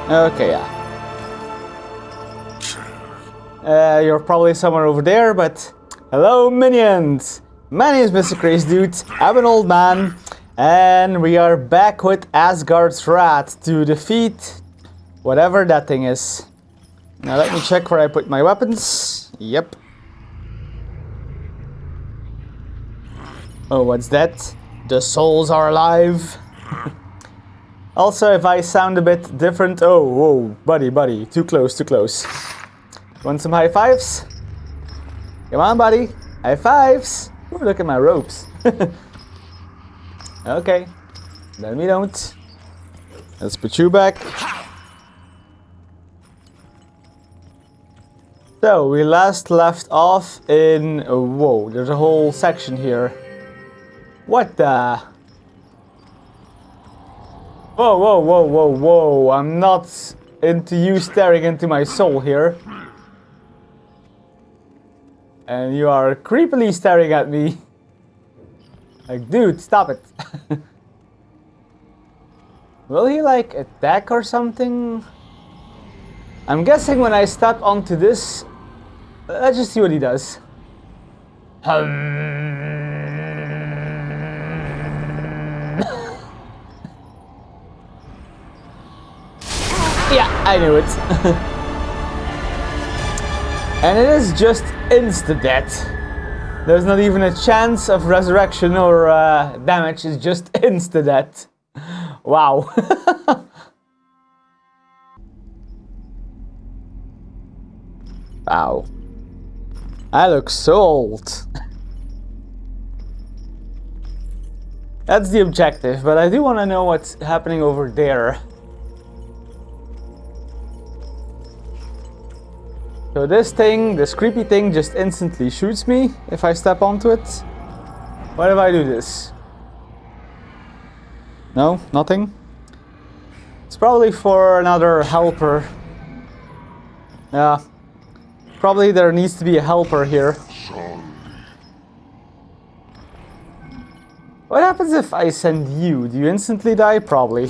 Okay, yeah. You're probably somewhere over there, but... Hello, minions! My name is Mr. Crazy Dude, I'm an old man, and we are back with Asgard's Wrath to defeat whatever that thing is. Now let me check where I put my weapons. Yep. Oh, what's that? The souls are alive. Also, if I sound a bit different... Oh, whoa, buddy, too close, too close. Want some high fives? Come on, buddy. High fives. Ooh, look at my ropes. Okay. Then we don't. Let's put you back. So, we last left off in... whoa, there's a whole section here. What the... Whoa. I'm not into you staring into my soul here. And you are creepily staring at me. Like, dude, stop it. Will he, like, attack or something? I'm guessing when I step onto this... Let's just see what he does. Yeah, I knew it. And it is just insta-death. There's not even a chance of resurrection or damage, it's just insta-death. Wow. Wow. I look so old. That's the objective, but I do want to know what's happening over there. So this thing, this creepy thing, just instantly shoots me if I step onto it. What if I do this? No? Nothing? It's probably for another helper. Yeah. Probably there needs to be a helper here. What happens if I send you? Do you instantly die? Probably.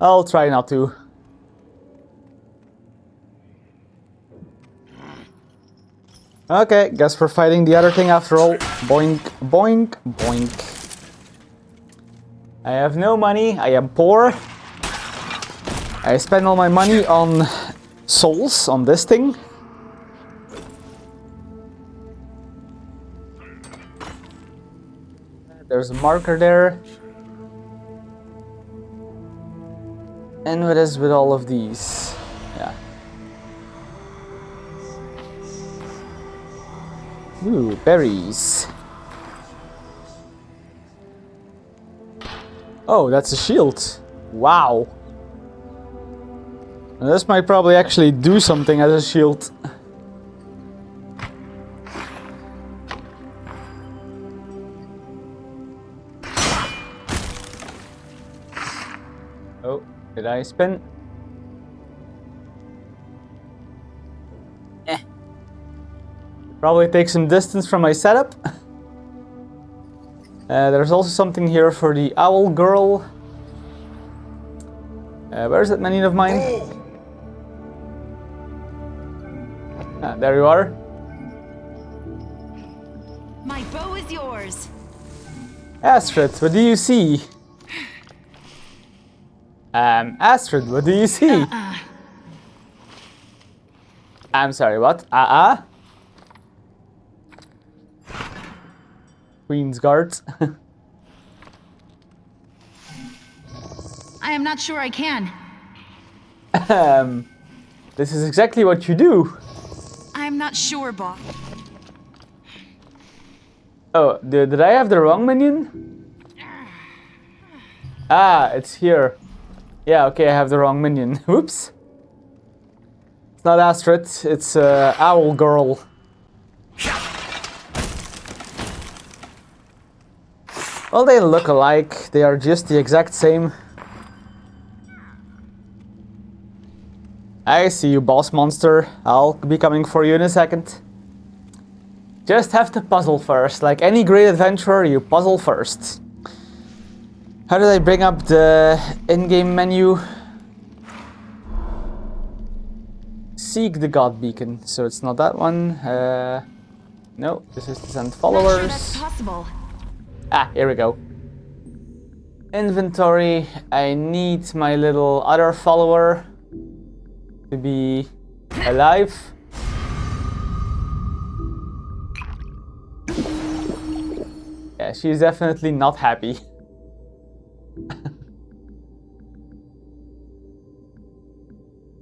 I'll try not to. Okay, guess we're fighting the other thing after all. Boink, boink, boink. I have no money, I am poor. I spend all my money on souls, on this thing. There's a marker there. And what is with all of these? Yeah. Ooh, berries. Oh, that's a shield. Wow. Now, this might probably actually do something as a shield. Oh, did I spin? Probably take some distance from my setup. There's also something here for the owl girl. Where's that minion of mine? Ah, there you are. My bow is yours. Astrid, what do you see? Astrid, what do you see? I'm sorry, what? Queen's Guards. I am not sure I can. This is exactly what you do. I'm not sure, boss. Oh, did I have the wrong minion? Ah, it's here. Yeah, okay, I have the wrong minion. Whoops. It's not Astrid, it's Owl Girl. Well, they look alike. They are just the exact same. I see you, boss monster. I'll be coming for you in a second. Just have to puzzle first. Like any great adventurer, you puzzle first. How did I bring up the in-game menu? seek the god beacon. So it's not that one. No, this is to send Not sure followers. that's possible. Ah, here we go. Inventory. I need my little other follower to be alive. Yeah, she's definitely not happy.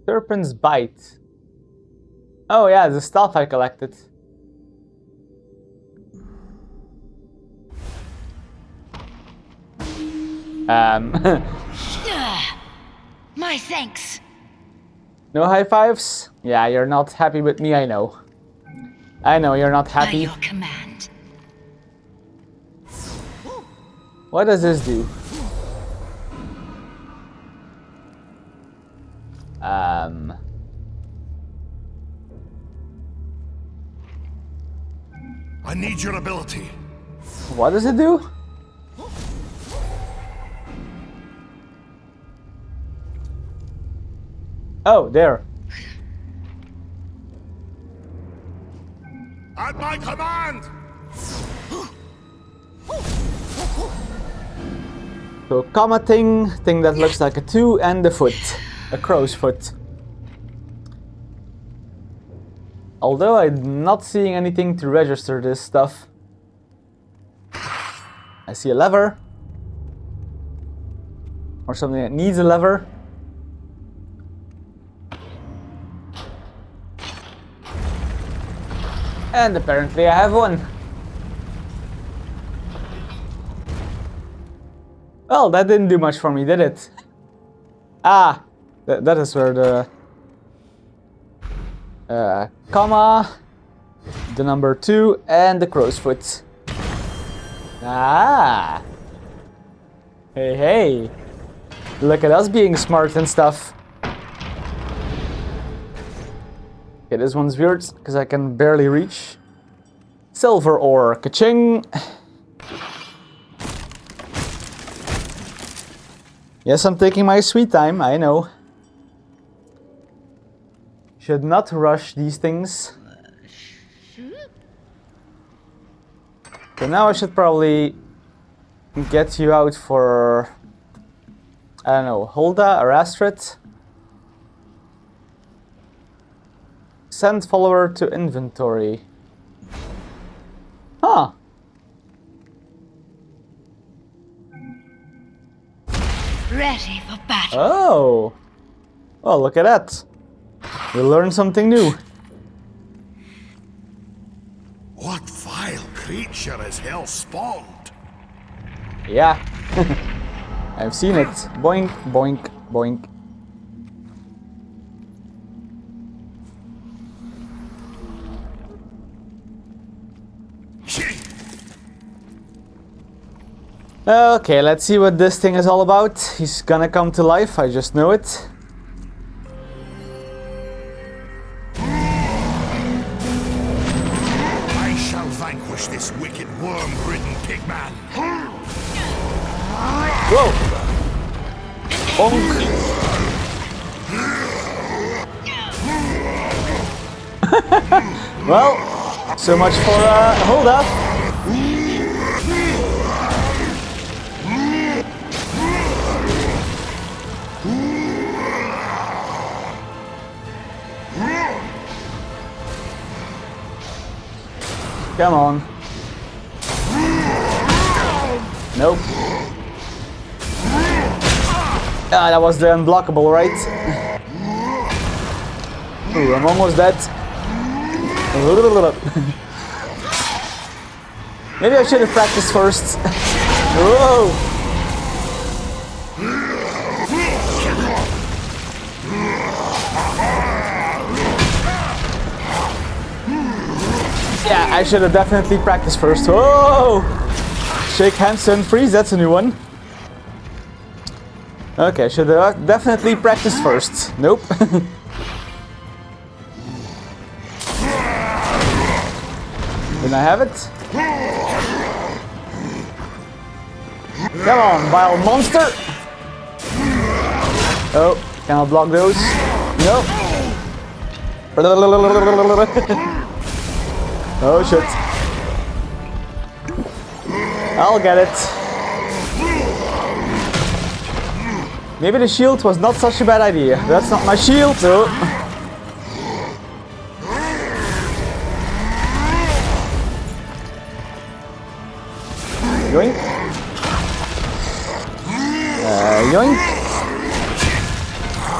Serpent's Bite. Oh yeah, the stuff I collected. My thanks. No high fives? Yeah, you're not happy with me, I know. I know you're not By happy. your command. What does this do? I need your ability. What does it do? Oh, there. At my command! So, comma thing that looks like a 2 and a foot. A crow's foot. Although I'm not seeing anything to register this stuff. I see a lever. Or something that needs a lever. And apparently I have one. Well, that didn't do much for me, did it? Ah, that is where the comma, the number 2, and the crow's foot. Ah. Hey, hey. Look at us being smart and stuff. Okay, this one's weird, because I can barely reach. Silver ore, ka-ching! Yes, I'm taking my sweet time, I know. Should not rush these things. So now I should probably get you out for, I don't know, Hulda or Astrid. Send follower to inventory. Huh. Ready for battle. Oh. Well, look at that. We learned something new. What vile creature is hell spawned? Yeah. I've seen it. Boink, boink, boink. Okay, let's see what this thing is all about. He's gonna come to life, I just know it. I shall vanquish this wicked worm-ridden pigman. Whoa! Bonk! Well, so much for hold up. Come on. Nope. Ah, that was the unblockable, right? Ooh, I'm almost dead. Maybe I should have practiced first. Whoa! Yeah, I should have definitely practiced first. Whoa! Shake hands and freeze, that's a new one. Okay, should have definitely practiced first. Nope. Didn't I have it? Come on, vile monster! Oh, can I block those? Nope. Oh shit. I'll get it. Maybe the shield was not such a bad idea. That's not my shield, though. Yoink. Yoink.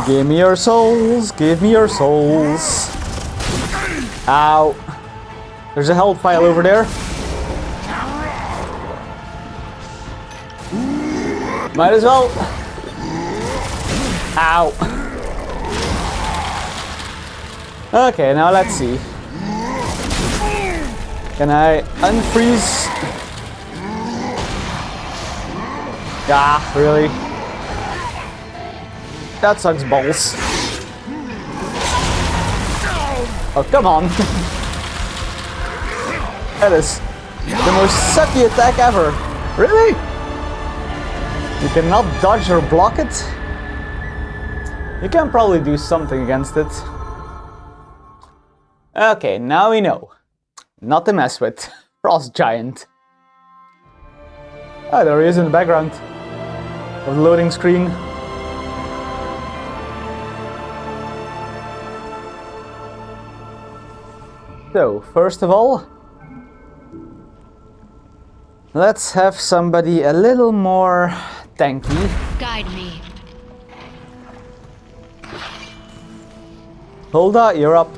Give me your souls. Give me your souls. Ow. There's a health file over there. Might as well. Ow. Okay, now let's see. Can I unfreeze? Ah, really? That sucks balls. Oh, come on. That is the most sucky attack ever. Really? You cannot dodge or block it? You can probably do something against it. Okay, now we know. Not to mess with. Frost Giant. Oh, there he is in the background of the loading screen. So, first of all, let's have somebody a little more tanky. Guide me. Hilda, you're up.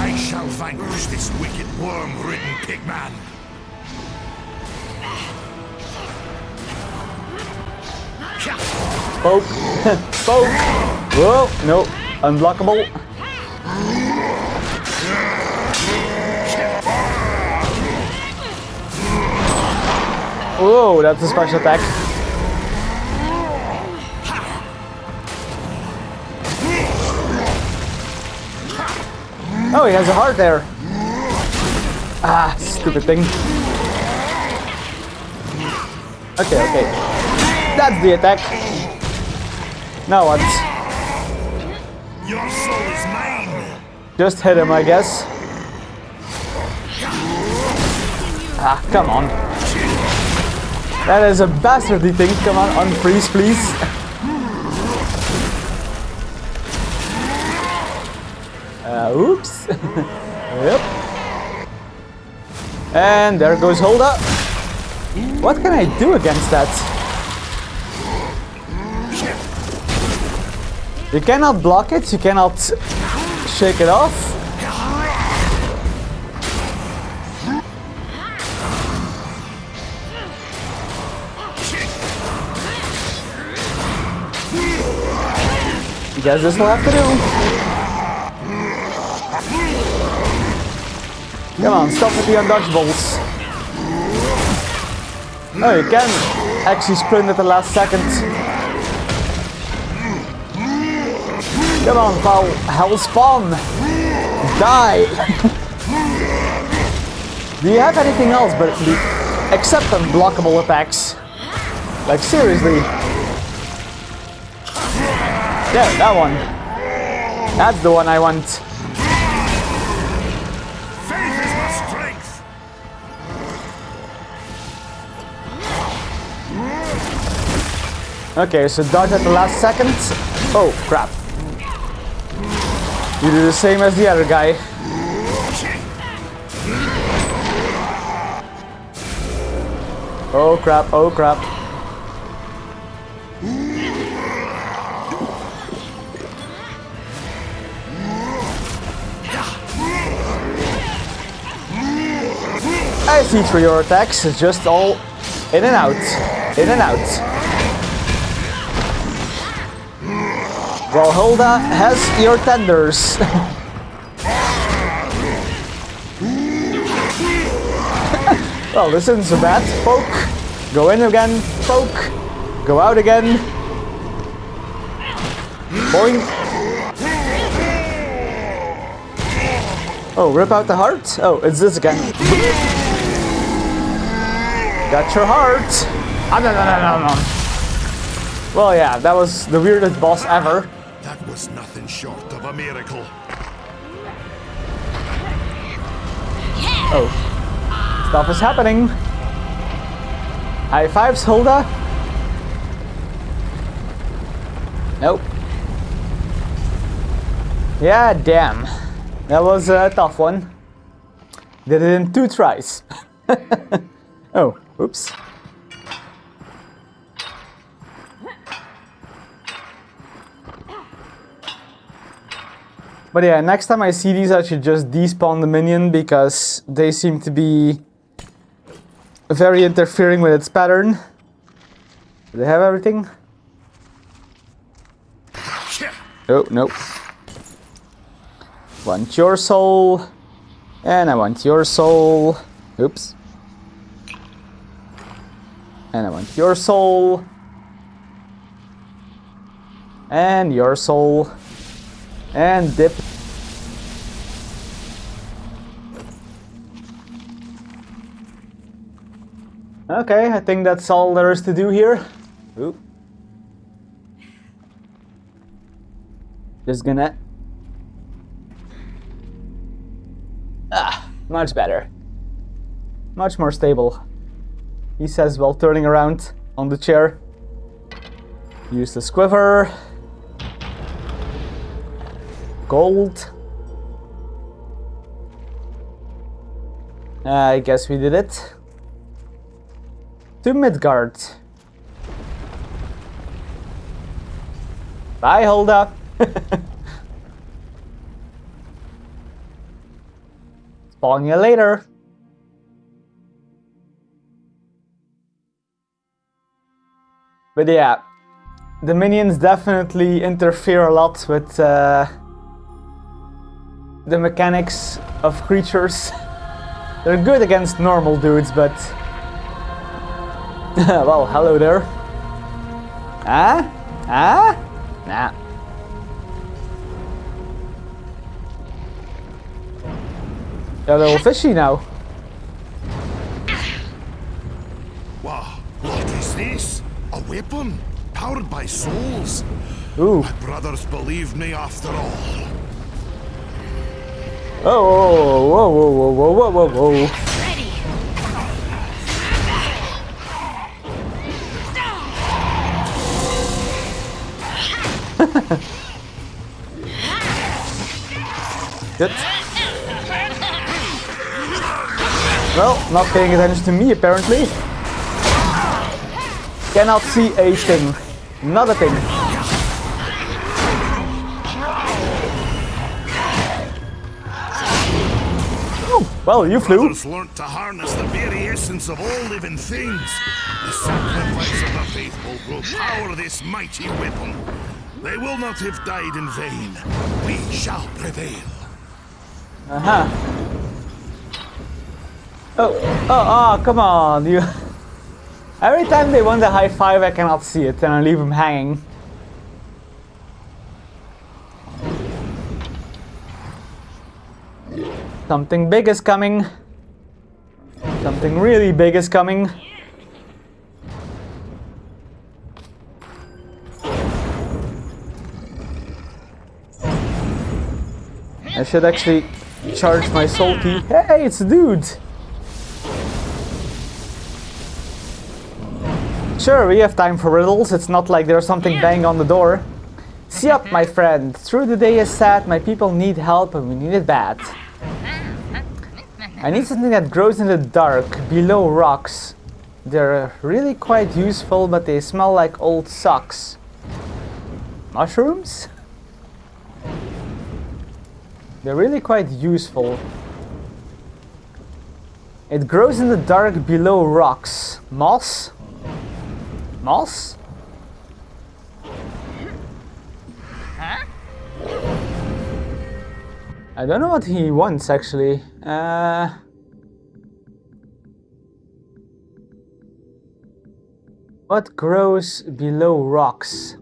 I shall vanquish this wicked worm-ridden pigman. Poke. Poke. Whoa, no. Unblockable. Whoa, that's a special attack. Oh, he has a heart there. Ah, stupid thing. Okay, okay. That's the attack. Now what? Your soul is mine. Just hit him, I guess. Ah, come on. That is a bastardy thing. Come on, unfreeze, please. Oops. Yep. And there goes Hilda. What can I do against that? You cannot block it, you cannot shake it off. Guess this will have to do. Come on, stop with the undodgeables. Oh, you can actually sprint at the last second. Come on, foul hell spawn! Die! Do you have anything else but except unblockable attacks? Like seriously? Yeah, that one. That's the one I want. Faith is my strength. Okay, so dodge at the last second. Oh, crap. You do the same as the other guy. Oh crap, oh crap. I see through your attacks, it's just all in and out, in and out. Well, Hilda has your tenders. Well, this isn't so bad. Poke, go in again, poke, go out again. Boing. Oh, rip out the heart? Oh, it's this again. Got your heart. Ah, no, no, no, no, no. Well, yeah, that was the weirdest boss ever. That was nothing short of a miracle. Oh. Stuff is happening. High fives, Hulda. Nope. Yeah, damn. That was a tough one. Did it in 2 tries. Oh, oops. But yeah, next time I see these, I should just despawn the minion because they seem to be very interfering with its pattern. Do they have everything? Oh, no. Want your soul. And I want your soul. Oops. And I want your soul. And your soul. And dip. Okay, I think that's all there is to do here. Ooh. Just gonna... much better. Much more stable. He says while turning around on the chair. Use the squiver. Gold. I guess we did it. To Midgard. Bye, Hulda. Spawn you later. But yeah, the minions definitely interfere a lot with the mechanics of creatures. They're good against normal dudes, but... well, hello there. Ah? Ah? Nah. They're a little fishy now. Wow, what is this? A weapon? Powered by souls? Ooh. My brothers believed me after all. Oh, whoa, whoa, whoa, whoa, whoa, whoa, whoa. Ready. Good. Well, not paying attention to me apparently. Cannot see a thing. Not a thing. Oh, well, you flew. Brothers learnt to harness the very essence of all living things. The sacrifice of the faithful will power this mighty weapon. They will not have died in vain. We shall prevail. Uh-huh. Oh, come on, you... Every time they want a high five, I cannot see it, and I leave them hanging. Something big is coming. Something really big is coming. I should actually charge my soul key. Hey, it's a dude! Sure, we have time for riddles. It's not like there's something banging on the door. See up, my friend. Through the day is sad, my people need help and we need it bad. I need something that grows in the dark, below rocks. They're really quite useful, but they smell like old socks. Mushrooms? They're really quite useful. It grows in the dark below rocks. Moss? Moss? Huh? I don't know what he wants actually. What grows below rocks?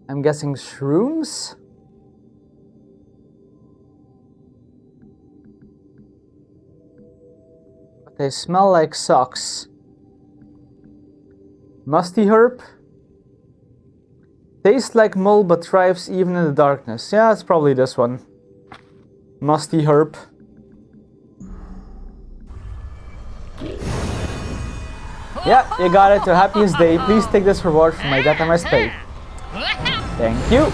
I'm guessing shrooms? But they smell like socks. Musty herb. Tastes like mull but thrives even in the darkness. Yeah, it's probably this one. Musty herb. Yeah, you got it. The happiest day. Please take this reward for my debt I must pay. Thank you.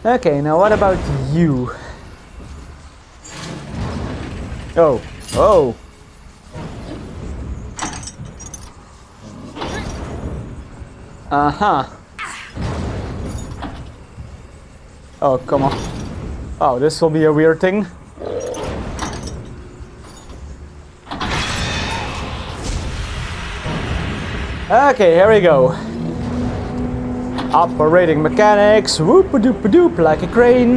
Okay, now what about you? Oh, oh. Uh-huh. Oh, come on. Oh, this will be a weird thing. Okay, here we go. Operating mechanics, whoop-a-doop-a-doop, like a crane.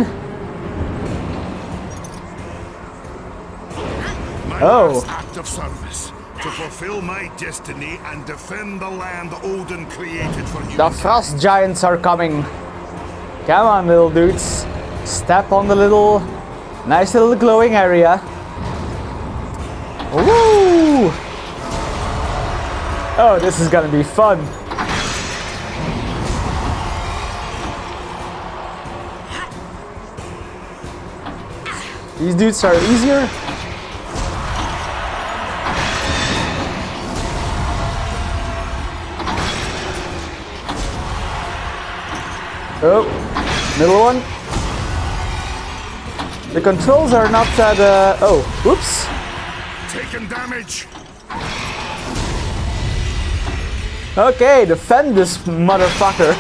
My Oh. last act of service, to fulfill my destiny and defend the land Odin created for you. The frost giants are coming. Come on, little dudes. Step on the little, nice little glowing area. Woo! Oh, this is gonna be fun. These dudes are easier. Oh, middle one. The controls are not that, oh, oops. Taking damage. Okay, defend this motherfucker.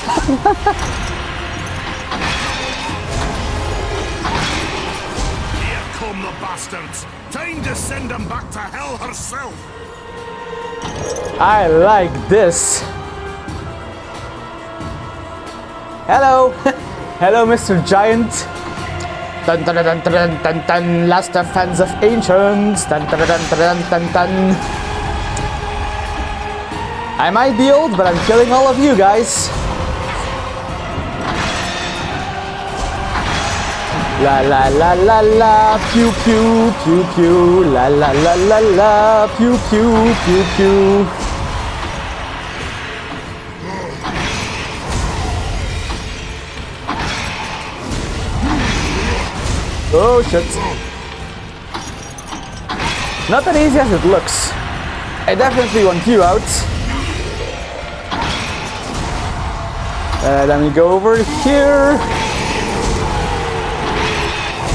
Here come the bastards. Time to send them back to hell herself. I like this. Hello. Hello, Mr. Giant. Dun dun dun dun dun dun dun. Last defense of ancients. Dun dun dun dun dun dun dun. I might be old, but I'm killing all of you guys. La la la la la, pew pew pew pew. La la la la la, pew pew pew pew. Oh shit. Not that easy as it looks. I definitely want you out. Let me go over here.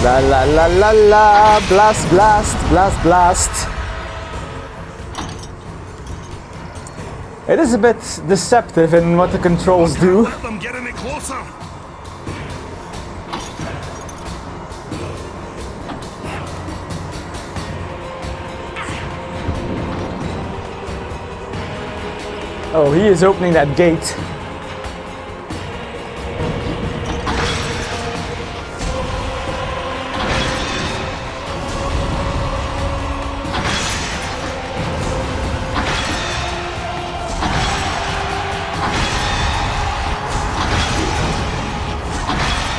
La la la la la. Blast, blast, blast, blast. It is a bit deceptive in what the controls do. Let them get any closer. Oh, he is opening that gate.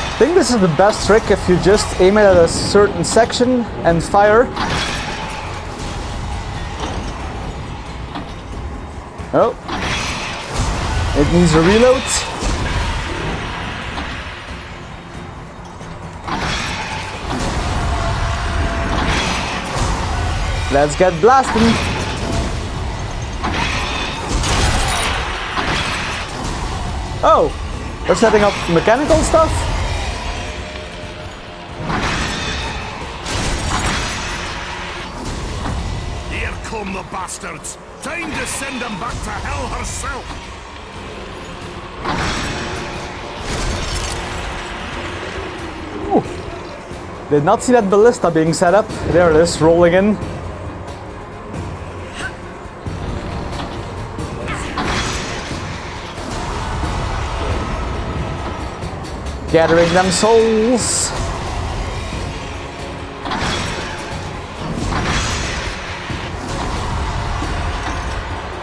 I think this is the best trick if you just aim it at a certain section and fire. Oh. It needs a reload. Let's get blasting. Oh, we're setting up mechanical stuff? Here come the bastards. Time to send them back to hell herself. Ooh. Did not see that ballista being set up. There it is, rolling in. Gathering them souls.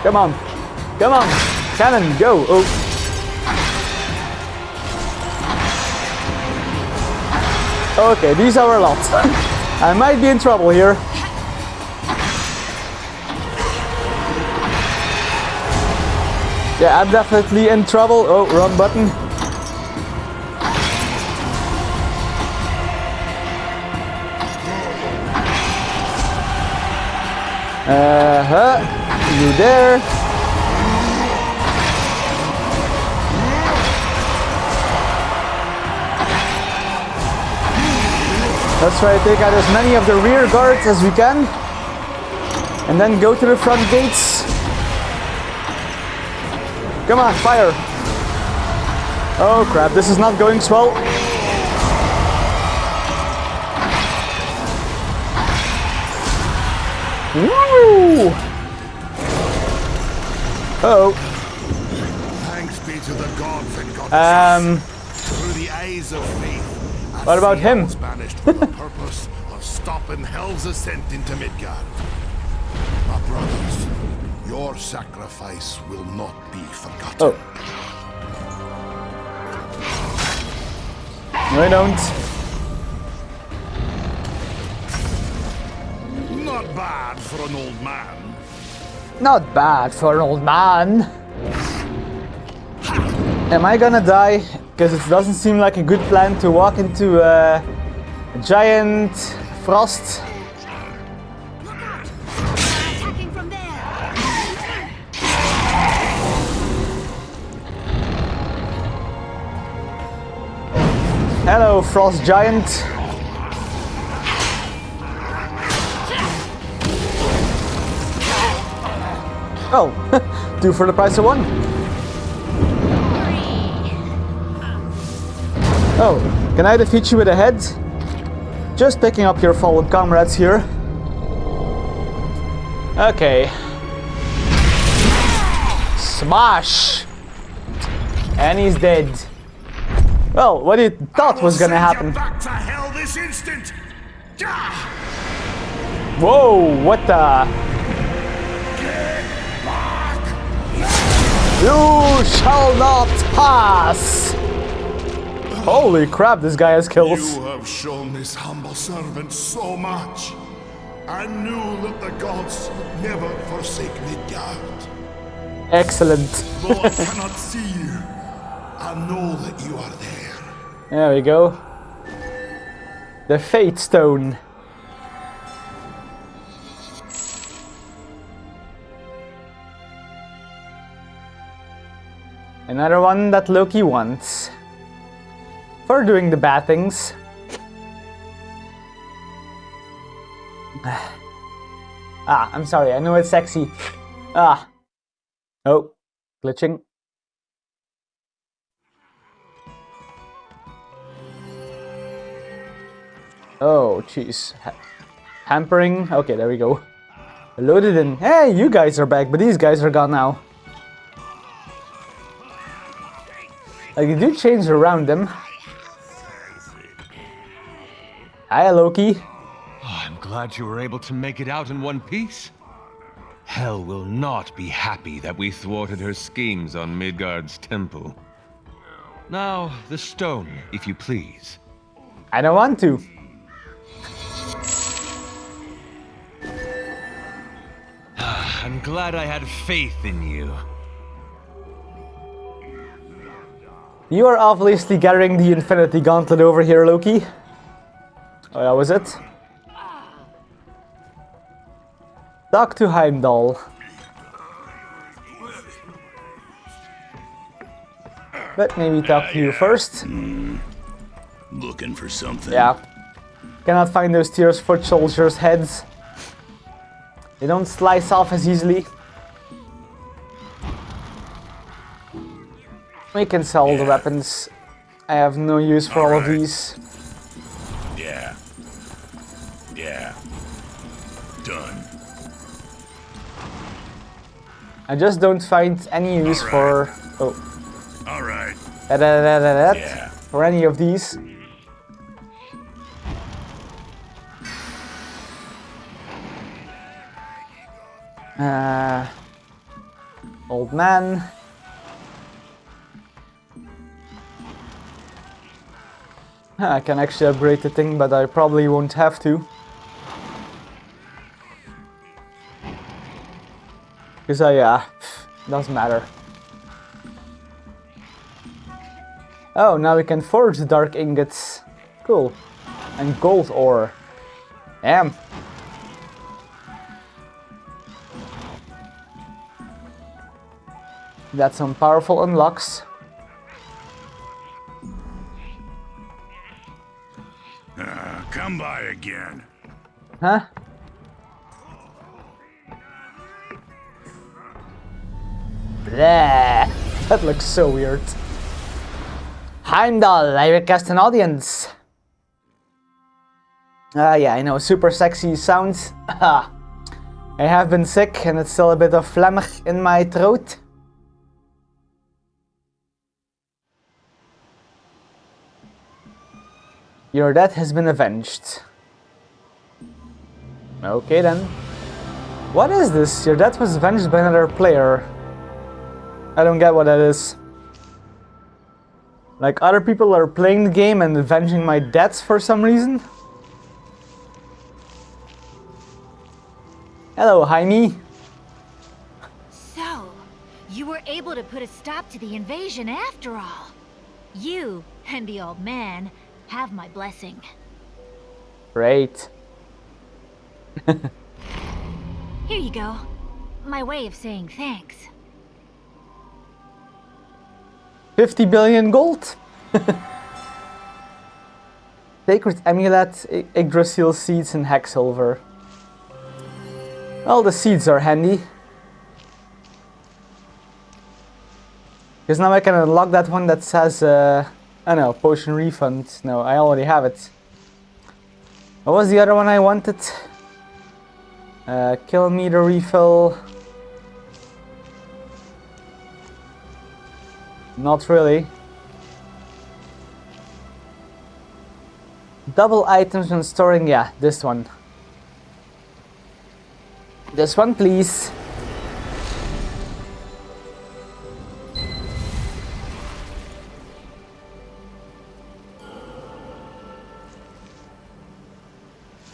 Come on. Come on. Cannon, go. Oh. Okay, these are a lot. I might be in trouble here. Yeah, I'm definitely in trouble. Oh, wrong button. You there. Let's try to take out as many of the rear guards as we can. And then go to the front gates. Come on, fire. Oh crap, this is not going swell. Woo! Uh-oh. Thanks be to the gods and goddesses. Through the eyes of faith. What about him? Banished for the purpose of stopping Hell's ascent into Midgard. My brothers, your sacrifice will not be forgotten. Oh. No, I don't. Not bad for an old man. Not bad for an old man. Am I gonna die? Because it doesn't seem like a good plan to walk into a giant frost. Look out! They're attacking from there. Hello, frost giant. Oh, two for the price of one. Oh, can I defeat you with a head? Just picking up your fallen comrades here. Okay. Smash! And he's dead. Well, what you thought was gonna happen? Back to hell this instant. Whoa, what the? You shall not pass! Holy crap, this guy has kills. You have shown this humble servant so much. I knew that the gods would never forsake Midgard. Excellent. Though I cannot see you, I know that you are there. There we go. The Fate Stone. Another one that Loki wants. For doing the bad things. Ah, I'm sorry, I know it's sexy. Ah. Oh, glitching. Oh, jeez. Hampering. Okay, there we go. Loaded in. Hey, you guys are back, but these guys are gone now. Like, they do change around them. Hi, Loki. Oh, I'm glad you were able to make it out in one piece. Hell will not be happy that we thwarted her schemes on Midgard's temple. Now, the stone, if you please. I don't want to. I'm glad I had faith in you. You are obviously gathering the Infinity Gauntlet over here, Loki. Oh, that was it. Talk to Heimdall. But maybe talk to you first. Looking for something. Yeah. Cannot find those Tears foot soldiers' heads. They don't slice off as easily. We can sell the weapons. I have no use for all of these. Yeah. Yeah. Done. I just don't find any use for... Oh. Alright. Yeah. For any of these. Old man. I can actually upgrade the thing, but I probably won't have to. Because doesn't matter. Oh, now we can forge the dark ingots. Cool. And gold ore. Damn. That's some powerful unlocks. Come by again. Huh? Bleh. That looks so weird. Heimdall, I request an audience. Yeah, I know, super sexy sounds. I have been sick and it's still a bit of phlegm in my throat. Your death has been avenged. Okay then. What is this? Your death was avenged by another player. I don't get what that is. Like, other people are playing the game and avenging my deaths for some reason? Hello, Jaime. So, you were able to put a stop to the invasion after all. You and the old man have my blessing. Great. Here you go. My way of saying thanks. 50 billion gold? Sacred Amulet, Yggdrasil seeds and Hexsilver. Well, the seeds are handy. Because now I can unlock that one that says, I don't know, potion refund. No, I already have it. What was the other one I wanted? Kill meter refill. Not really. Double items when storing, yeah, this one. This one, please.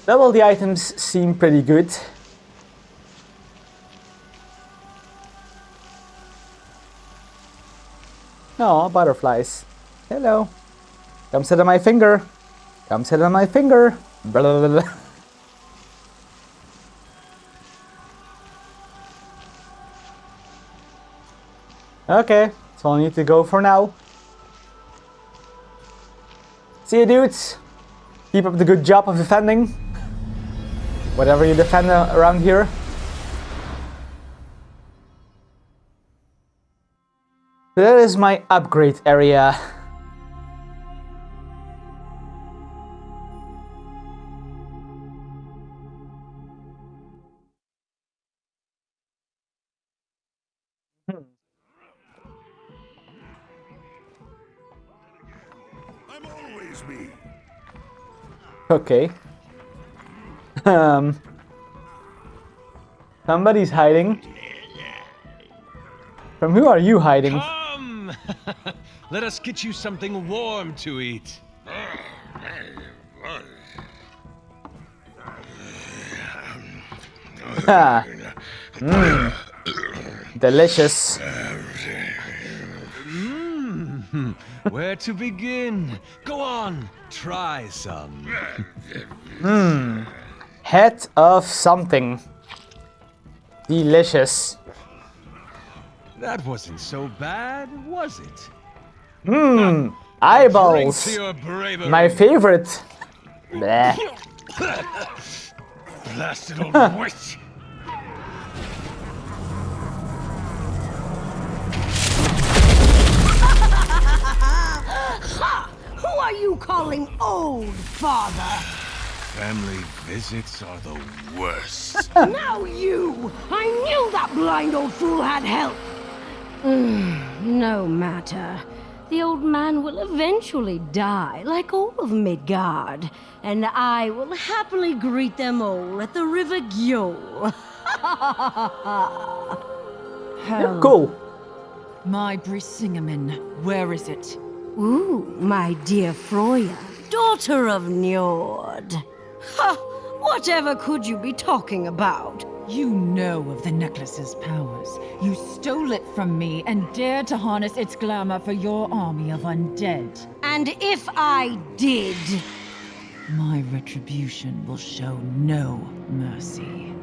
Double the items seem pretty good. Oh, butterflies. Hello. Come sit on my finger. Come sit on my finger. Blah, blah, blah, blah. Okay, that's all I need to go for now. See you, dudes. Keep up the good job of defending. Whatever you defend around here. That is my upgrade area. I'm always me. Okay. Somebody's hiding. From who are you hiding? Come! Let us get you something warm to eat. Ha. Delicious. Where to begin? Go on, try some. Head of something. Delicious. That wasn't so bad, was it? Mmm. Drink Eyeballs. to your bravery. My favorite. Bleh. Blasted old witch. Who are you calling old, father? Family visits are the worst. Now you! I knew that blind old fool had help! No matter. The old man will eventually die, like all of Midgard, and I will happily greet them all at the River Gjol. Yeah, cool. My Brisingamen, where is it? Ooh, my dear Froya, daughter of Njord. Ha! Whatever could you be talking about? You know of the necklace's powers. You stole it from me and dared to harness its glamour for your army of undead. And if I did... My retribution will show no mercy.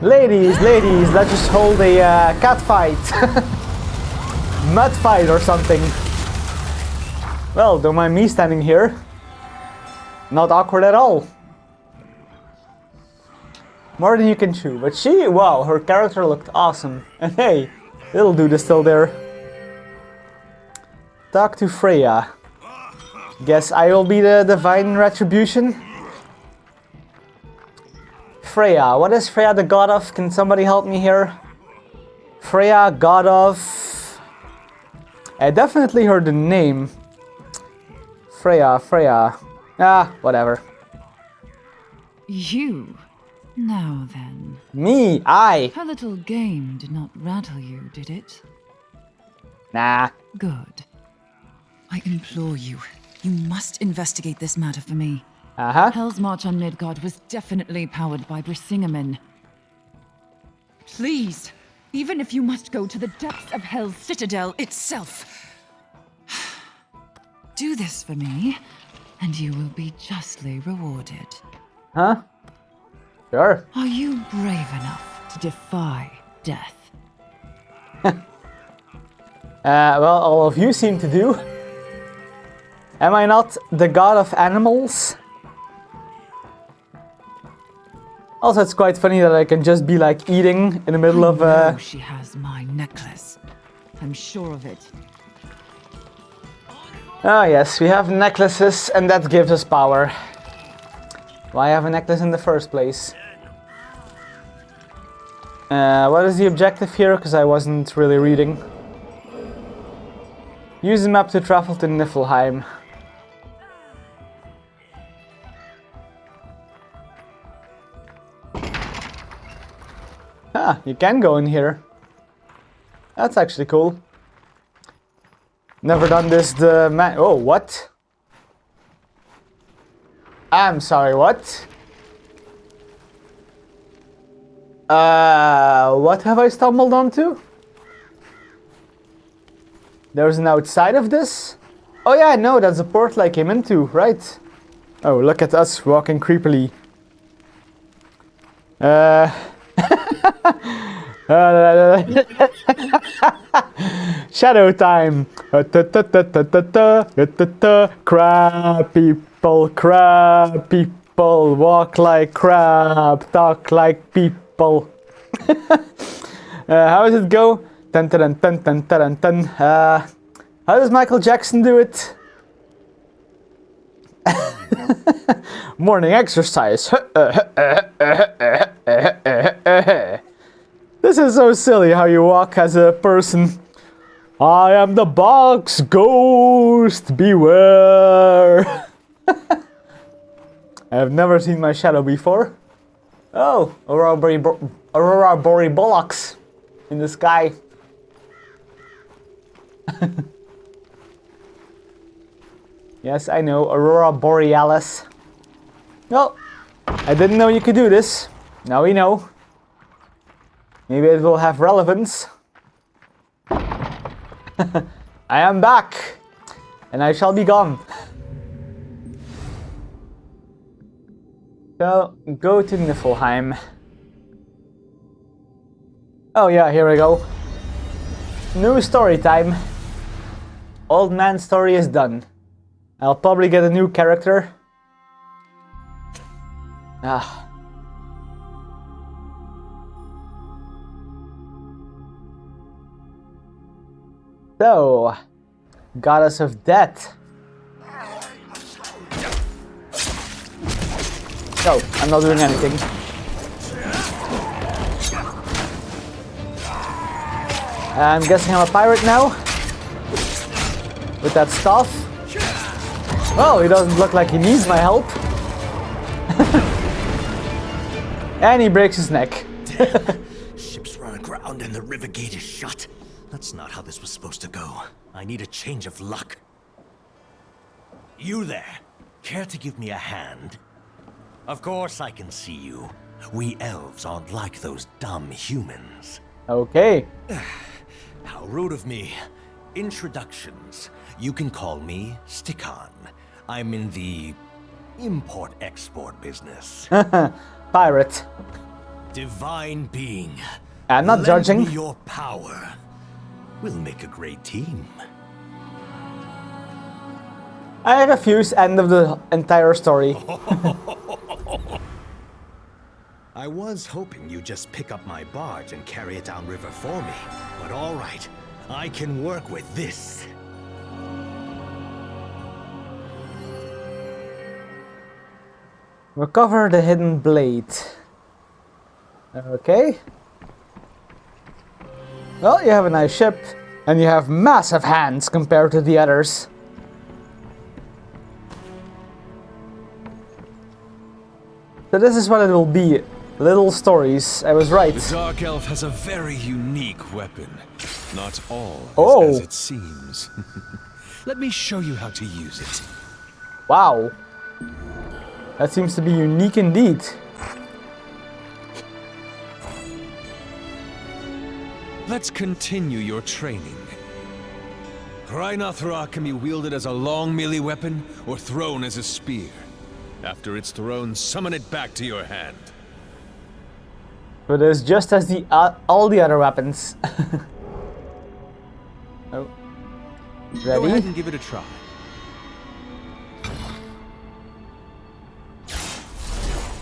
Ladies, let's just hold a cat fight. Mud fight or something. Well, don't mind me standing here. Not awkward at all. More than you can chew. But wow, her character looked awesome. And hey, little dude is still there. Talk to Freya. Guess I will be the divine retribution. Freya, what is Freya the god of? Can somebody help me here? Freya, god of... I definitely heard the name. Freya. Ah, whatever. You? Now then. Me, I. Her little game did not rattle you, did it? Nah. Good. I implore you, you must investigate this matter for me. Hell's March on Midgard was definitely powered by Brisingamen. Please, even if you must go to the depths of Hell's Citadel itself. Do this for me, and you will be justly rewarded. Huh? Sure. Are you brave enough to defy death? Well, all of you seem to do. Am I not the god of animals? Also, it's quite funny that I can just be like eating in the middle of I know she has my necklace. I'm sure of it. Ah, yes, we have necklaces and that gives us power. Why have a necklace in the first place? What is the objective here? Because I wasn't really reading. Use the map to travel to Niflheim. Ah, you can go in here. That's actually cool. Never done this oh, what? I'm sorry, what? What have I stumbled onto? There's an outside of this? Oh yeah, no, that's the portal I came into, right. Oh, look at us walking creepily. Shadow time. Crab people, walk like crab, talk like people. How does it go? Dun, dun, dun, dun, dun, dun. How does Michael Jackson do it? Morning exercise. This is so silly how you walk as a person. I am the box ghost, beware. I have never seen my shadow before. Oh, Aurora Borealis in the sky. Yes, I know, Aurora Borealis. No, I didn't know you could do this. Now we know. Maybe it will have relevance. I am back, and I shall be gone. So, go to Niflheim. Oh yeah, here we go. New story time. Old man story is done. I'll probably get a new character. Ah. So, goddess of death. No, I'm not doing anything. I'm guessing I'm a pirate now. With that staff. Well, he doesn't look like he needs my help. And he breaks his neck. Ships run aground and the river gate is shut. That's not how this was supposed to go. I need a change of luck. You there, care to give me a hand? Of course I can see you. We elves aren't like those dumb humans. Okay. How rude of me. Introductions. You can call me Stikon. I'm in the import-export business. Pirate. Divine being. I'm not judging. Lend me your power. We'll make a great team. I refuse. End of the entire story. I was hoping you'd just pick up my barge and carry it downriver for me. But all right, I can work with this. Recover the hidden blade. Okay. Well, you have a nice ship, and you have massive hands compared to the others. So this is what it will be. Little stories. I was right. The Dark Elf has a very unique weapon. Not all is as it seems. Let me show you how to use it. Wow. That seems to be unique indeed. Let's continue your training. Rhinothra can be wielded as a long melee weapon or thrown as a spear. After it's thrown, summon it back to your hand. But it's just as all the other weapons. Oh. Go ahead Ready? and give it a try.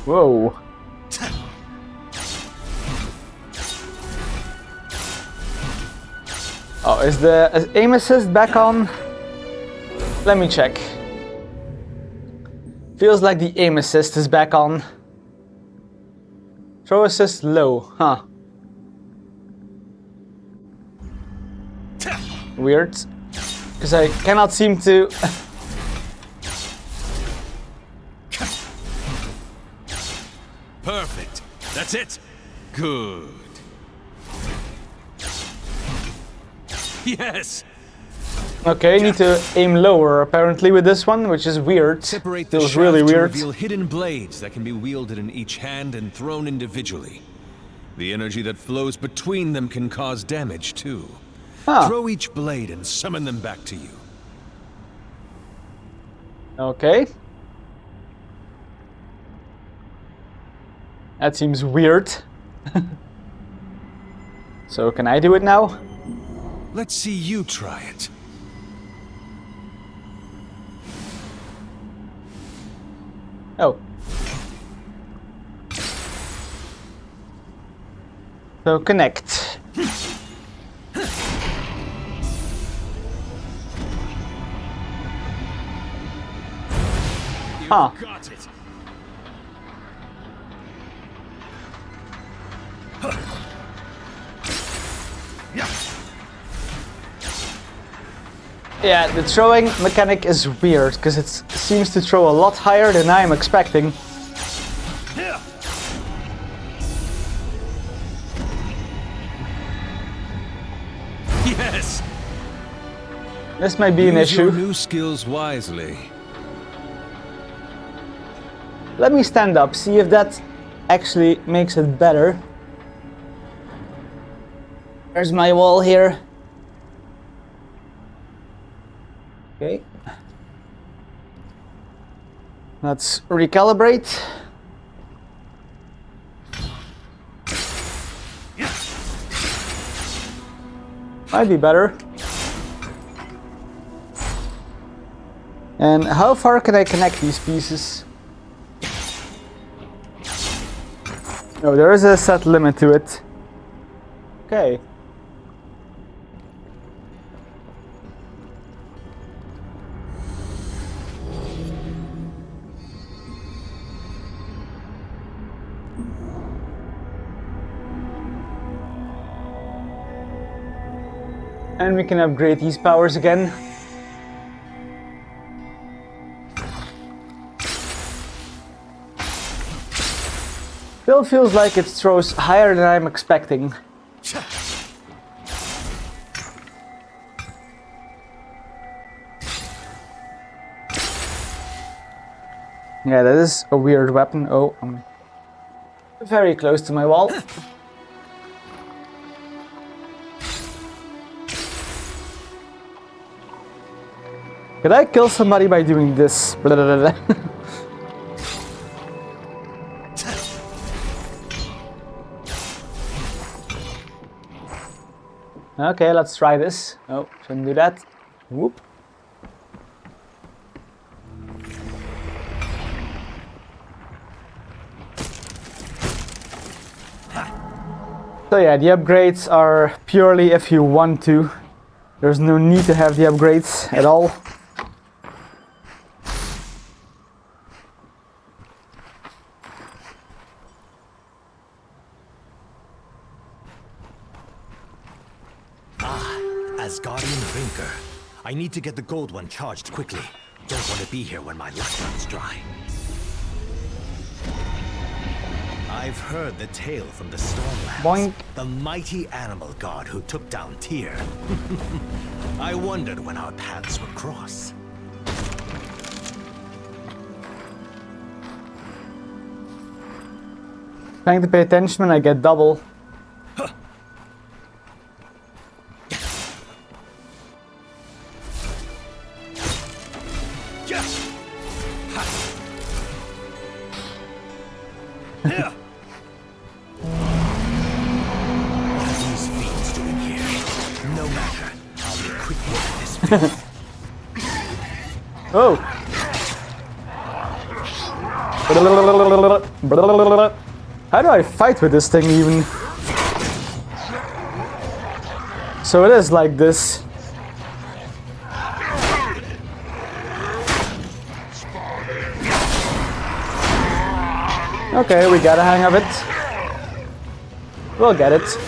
Whoa. Oh, is the aim assist back on? Let me check. Feels like the aim assist is back on. Throw assist low, huh? Weird. Because I cannot seem to... Perfect. That's it. Good. Yes. Okay, need to aim lower apparently with this one, which is weird. Separate the Feels shaft really to weird. reveal hidden blades that can be wielded in each hand and thrown individually. The energy that flows between them can cause damage too. Huh. Throw each blade and summon them back to you. Okay. That seems weird. So can I do it now? Let's see you try it. Oh. So connect. Huh. Got it. Yeah, the throwing mechanic is weird, because it seems to throw a lot higher than I'm expecting. Yes. This might be an Use your issue. new skills wisely. Let me stand up, see if that actually makes it better. There's my wall here. Okay. Let's recalibrate. Might be better. And how far can I connect these pieces? No, there is a set limit to it. Okay. And we can upgrade these powers again. Still feels like it throws higher than I'm expecting. Yeah, that is a weird weapon. Oh, very close to my wall. Could I kill somebody by doing this? Okay, let's try this. Oh, shouldn't do that. Whoop. So yeah, the upgrades are purely if you want to. There's no need to have the upgrades at all. Asgardian drinker. I need to get the gold one charged quickly. Don't want to be here when my luck runs dry. I've heard the tale from the Stormlands. Boink. The mighty animal god who took down Tyr. I wondered when our paths would cross. Trying to pay attention when I get double. What are these fiends doing here? No matter. I'll make quick work of this filth. Oh! How do I fight with this thing even? So it is like this. Okay, we got a hang of it. We'll get it.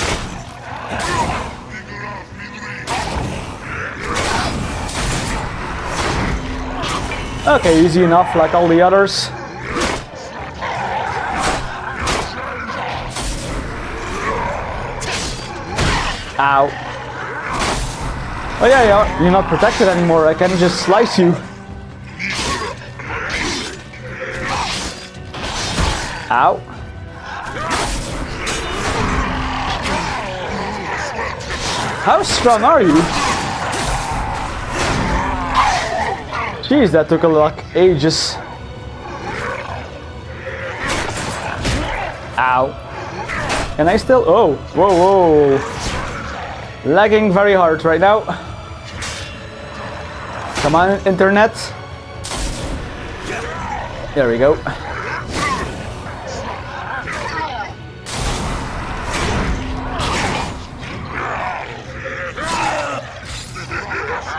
Okay, easy enough like all the others. Ow. Oh yeah, you're not protected anymore. I can just slice you. Ow. How strong are you? Jeez, that took like ages. Ow. Can I still? Oh, whoa, whoa. Lagging very hard right now. Come on, internet. There we go.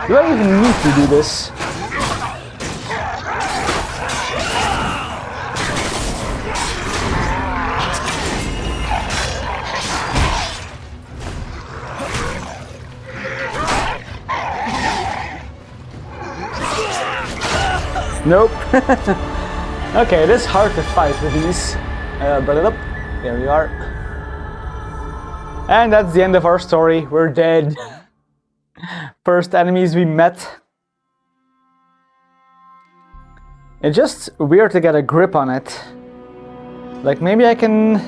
Do I even need to do this? Nope. Okay, it is hard to fight with these. But it up. There we are. And that's the end of our story. We're dead. First enemies we met. It's just weird to get a grip on it. Like maybe I can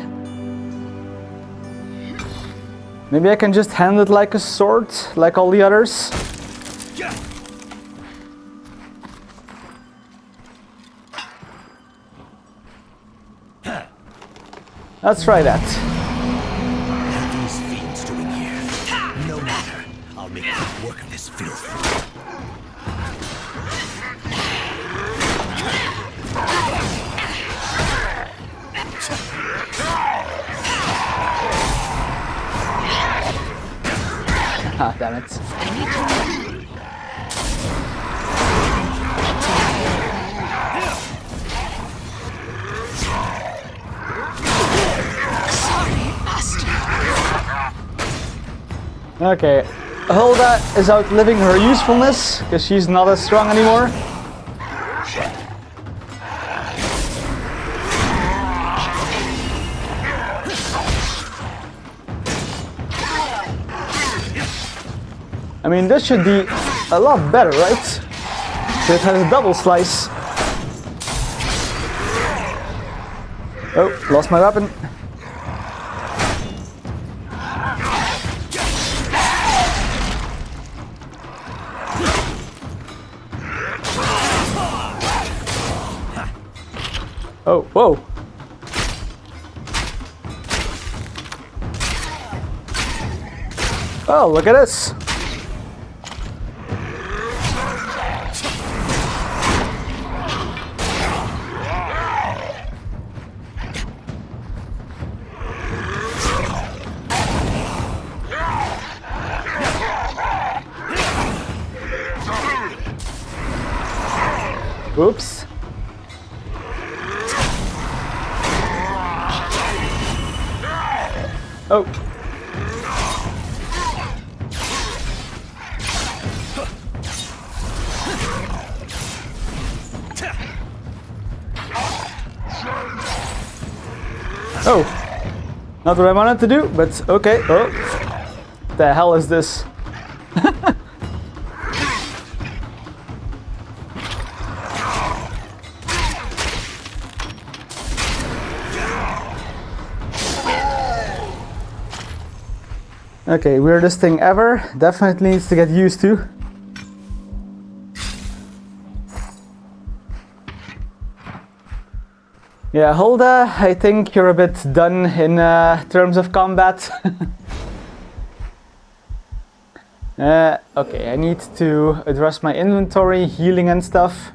just handle it like a sword, like all the others. Let's try that. What are these fiends doing here? No matter. I'll make quick work of this filth. Ah, damn it. Okay, Hulda is outliving her usefulness because she's not as strong anymore. I mean, this should be a lot better, right? So it has a double slice. Oh, lost my weapon. Oh, whoa. Oh, look at this. Oops. Oh. Oh. Not what I wanted to do, but okay. Oh. What the hell is this? Okay, weirdest thing ever. Definitely needs to get used to. Yeah, Hulda, I think you're a bit done in terms of combat. Okay, I need to address my inventory, healing and stuff.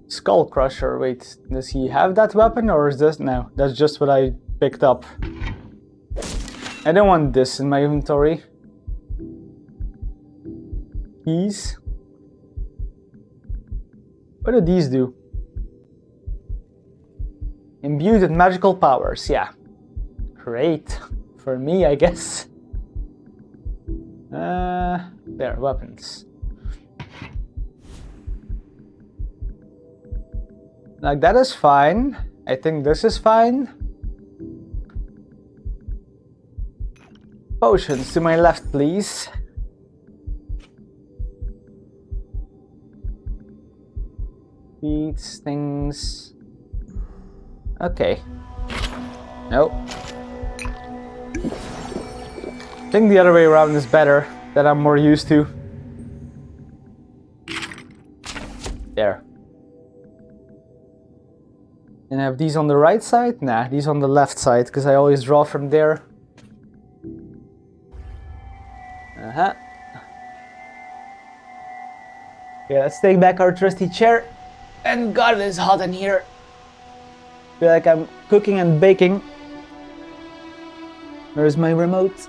Skull Crusher, wait, does he have that weapon or is this? No, that's just what I picked up. I don't want this in my inventory. Keys. What do these do? Imbued with magical powers, yeah. Great. For me, I guess. There, weapons. Like, that is fine. I think this is fine. Potions to my left, please. Feeds, things. Okay. Nope. I think the other way around is better, that I'm more used to. There. And I have these on the right side? Nah, these on the left side, because I always draw from there. Uh-huh. Yeah, let's take back our trusty chair. And God, it is hot in here. Feel like I'm cooking and baking. Where's my remote?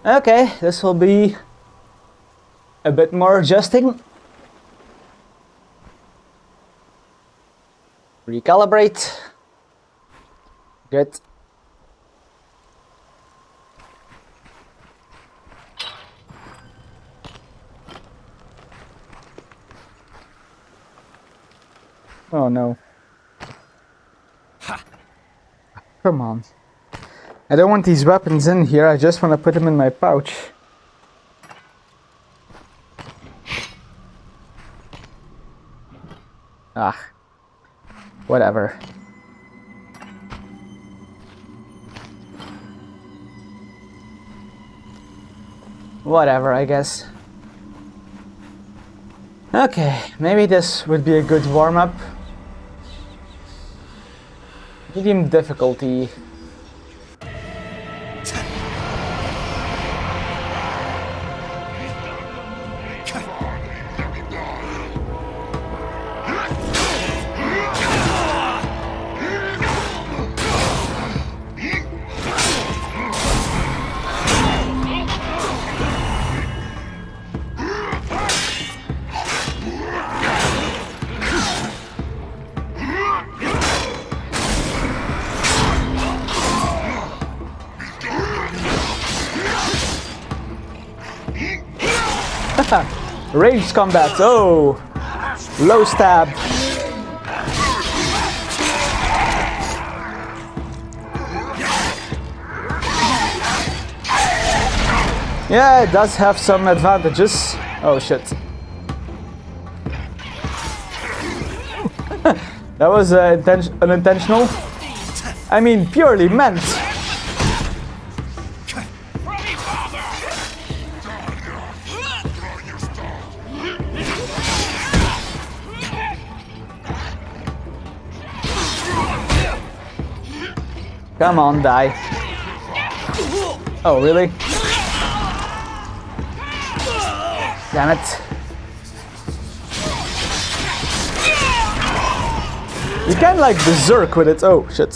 Okay, this will be a bit more adjusting. Recalibrate. Good. Oh no. Ha. Come on. I don't want these weapons in here, I just want to put them in my pouch. Ah. Whatever. Whatever, I guess. Okay, maybe this would be a good warm-up. Medium difficulty. Ranged combat, oh! Low stab. Yeah, it does have some advantages. Oh shit. That was unintentional. I mean, purely meant. Come on, die. Oh, really? Damn it. You can like berserk with it. Oh, shit.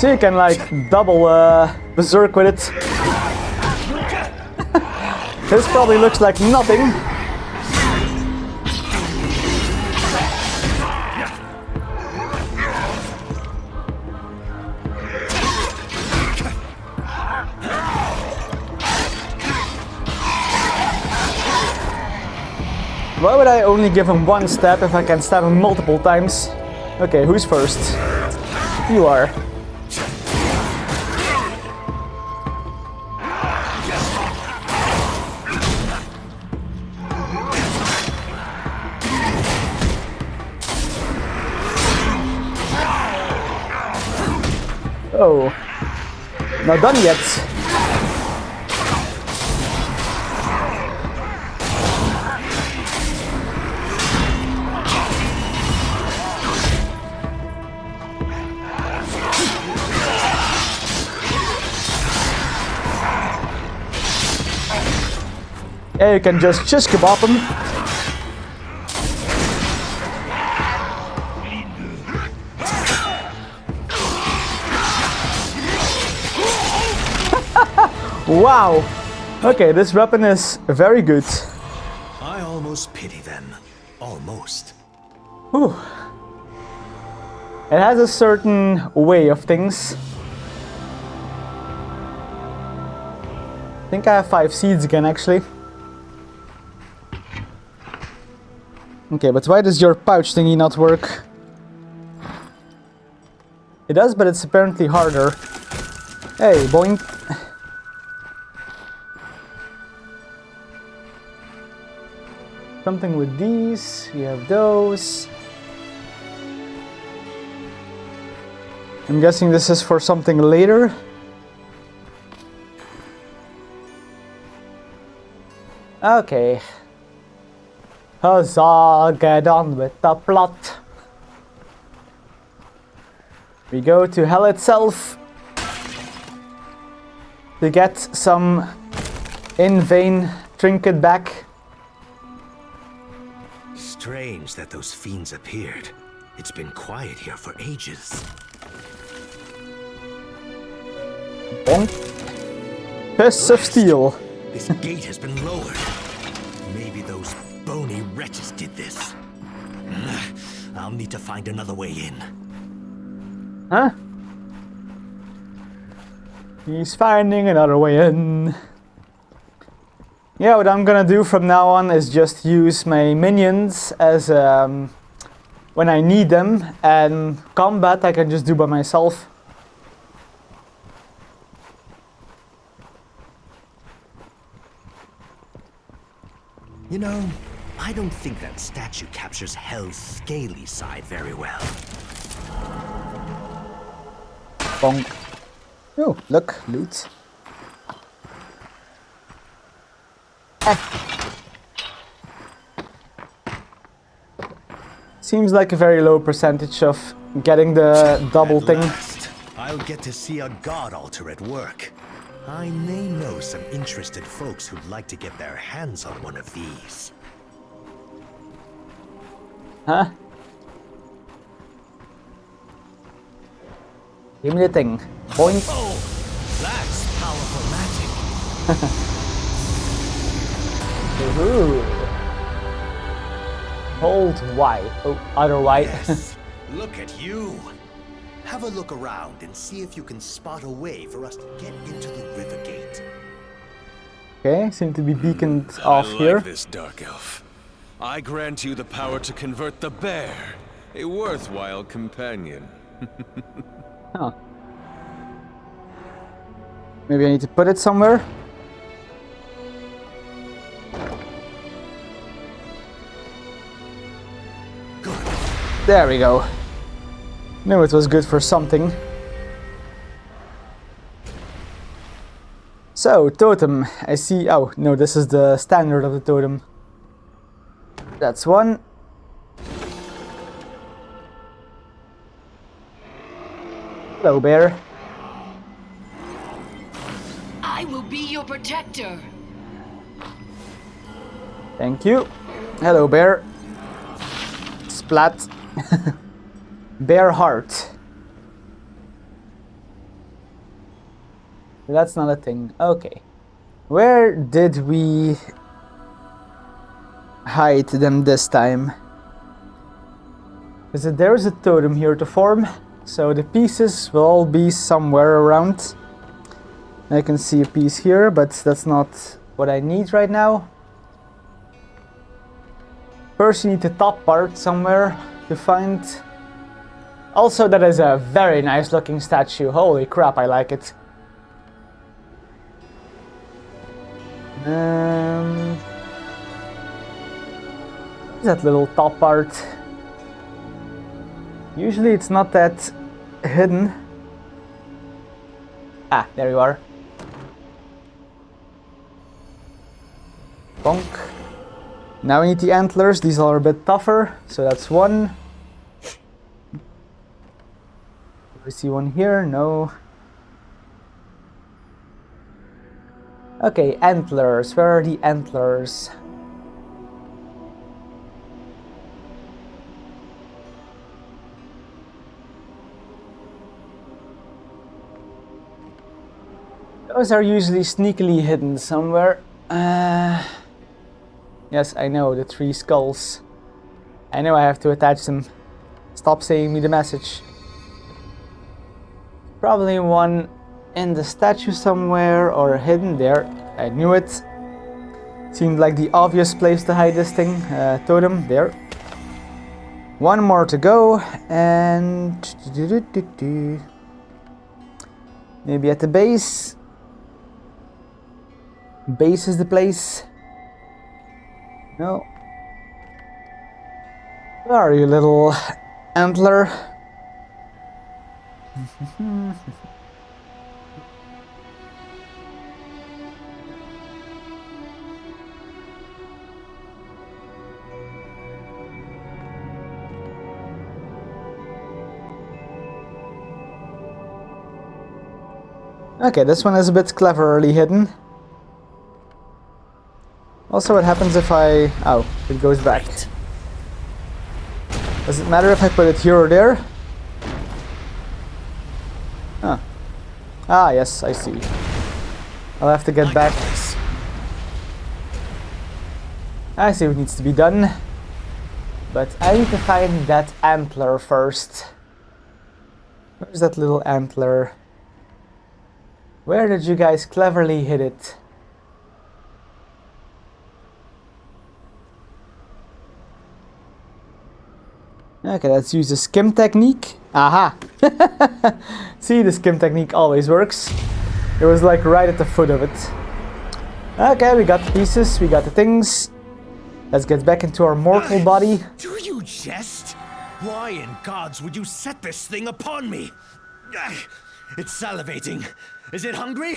So you can like double berserk with it. This probably looks like nothing. Why would I only give him one stab if I can stab him multiple times? Okay, who's first? You are. Oh, not done yet. Yeah, you can just kebab him. Wow! Okay, this weapon is very good. I almost pity them. Almost. Whew. It has a certain way of things. I think I have 5 seeds again, actually. Okay, but why does your pouch thingy not work? It does, but it's apparently harder. Hey, boink. Something with these, we have those. I'm guessing this is for something later. Okay. Huzzah, get on with the plot. We go to hell itself to get some in-vain trinket back. Strange that those fiends appeared. It's been quiet here for ages. Bonk. Fist of steel. This gate has been lowered. Maybe those bony wretches did this. I'll need to find another way in. Huh? He's finding another way in. Yeah, what I'm gonna do from now on is just use my minions as when I need them, and combat I can just do by myself. You know, I don't think that statue captures Hell's scaly side very well. Bonk. Oh, look, loot. Seems like a very low percentage of getting the double thing. I'll get to see a god altar at work. I may know some interested folks who'd like to get their hands on one of these. Huh? Give me the thing. Boink. Oh, that's powerful magic. Ooh. Hold Y. Oh, other Y. Yes. Look at you. Have a look around and see if you can spot a way for us to get into the river gate. Okay, seem to be beaconed off here. I like this dark elf. I grant you the power to convert the bear, a worthwhile companion. Huh. Maybe I need to put it somewhere. There we go. Knew it was good for something. So, totem. I see... Oh, no, this is the standard of the totem. That's one. Hello, bear. I will be your protector. Thank you. Hello, bear. Splat. Bear heart. That's not a thing. Okay. Where did we hide them this time? Is it there's a totem here to form, so the pieces will all be somewhere around. I can see a piece here, but that's not what I need right now. First you need the top part somewhere to find. Also, that is a very nice looking statue. Holy crap, I like it. That little top part. Usually it's not that hidden. Ah, there you are. Bonk. Now we need the antlers. These are a bit tougher, so that's one. Do we see one here? No. Okay, antlers. Where are the antlers? Those are usually sneakily hidden somewhere. Yes, I know, the 3 skulls. I know I have to attach them. Stop saying me the message. Probably one in the statue somewhere or hidden there. I knew it. Seemed like the obvious place to hide this thing. Totem, there. One more to go, and... maybe at the base. Base is the place. No. Where are you, little antler? Okay, this one is a bit cleverly hidden. Also, what happens if I... oh, it goes back. Does it matter if I put it here or there? Huh. Ah, yes, I see. I'll have to get back. I see what needs to be done. But I need to find that antler first. Where's that little antler? Where did you guys cleverly hit it? Okay, let's use the skim technique. Aha! See, the skim technique always works. It was like right at the foot of it. Okay, we got the pieces, we got the things. Let's get back into our mortal body. Do you jest? Why in gods would you set this thing upon me? It's salivating. Is it hungry?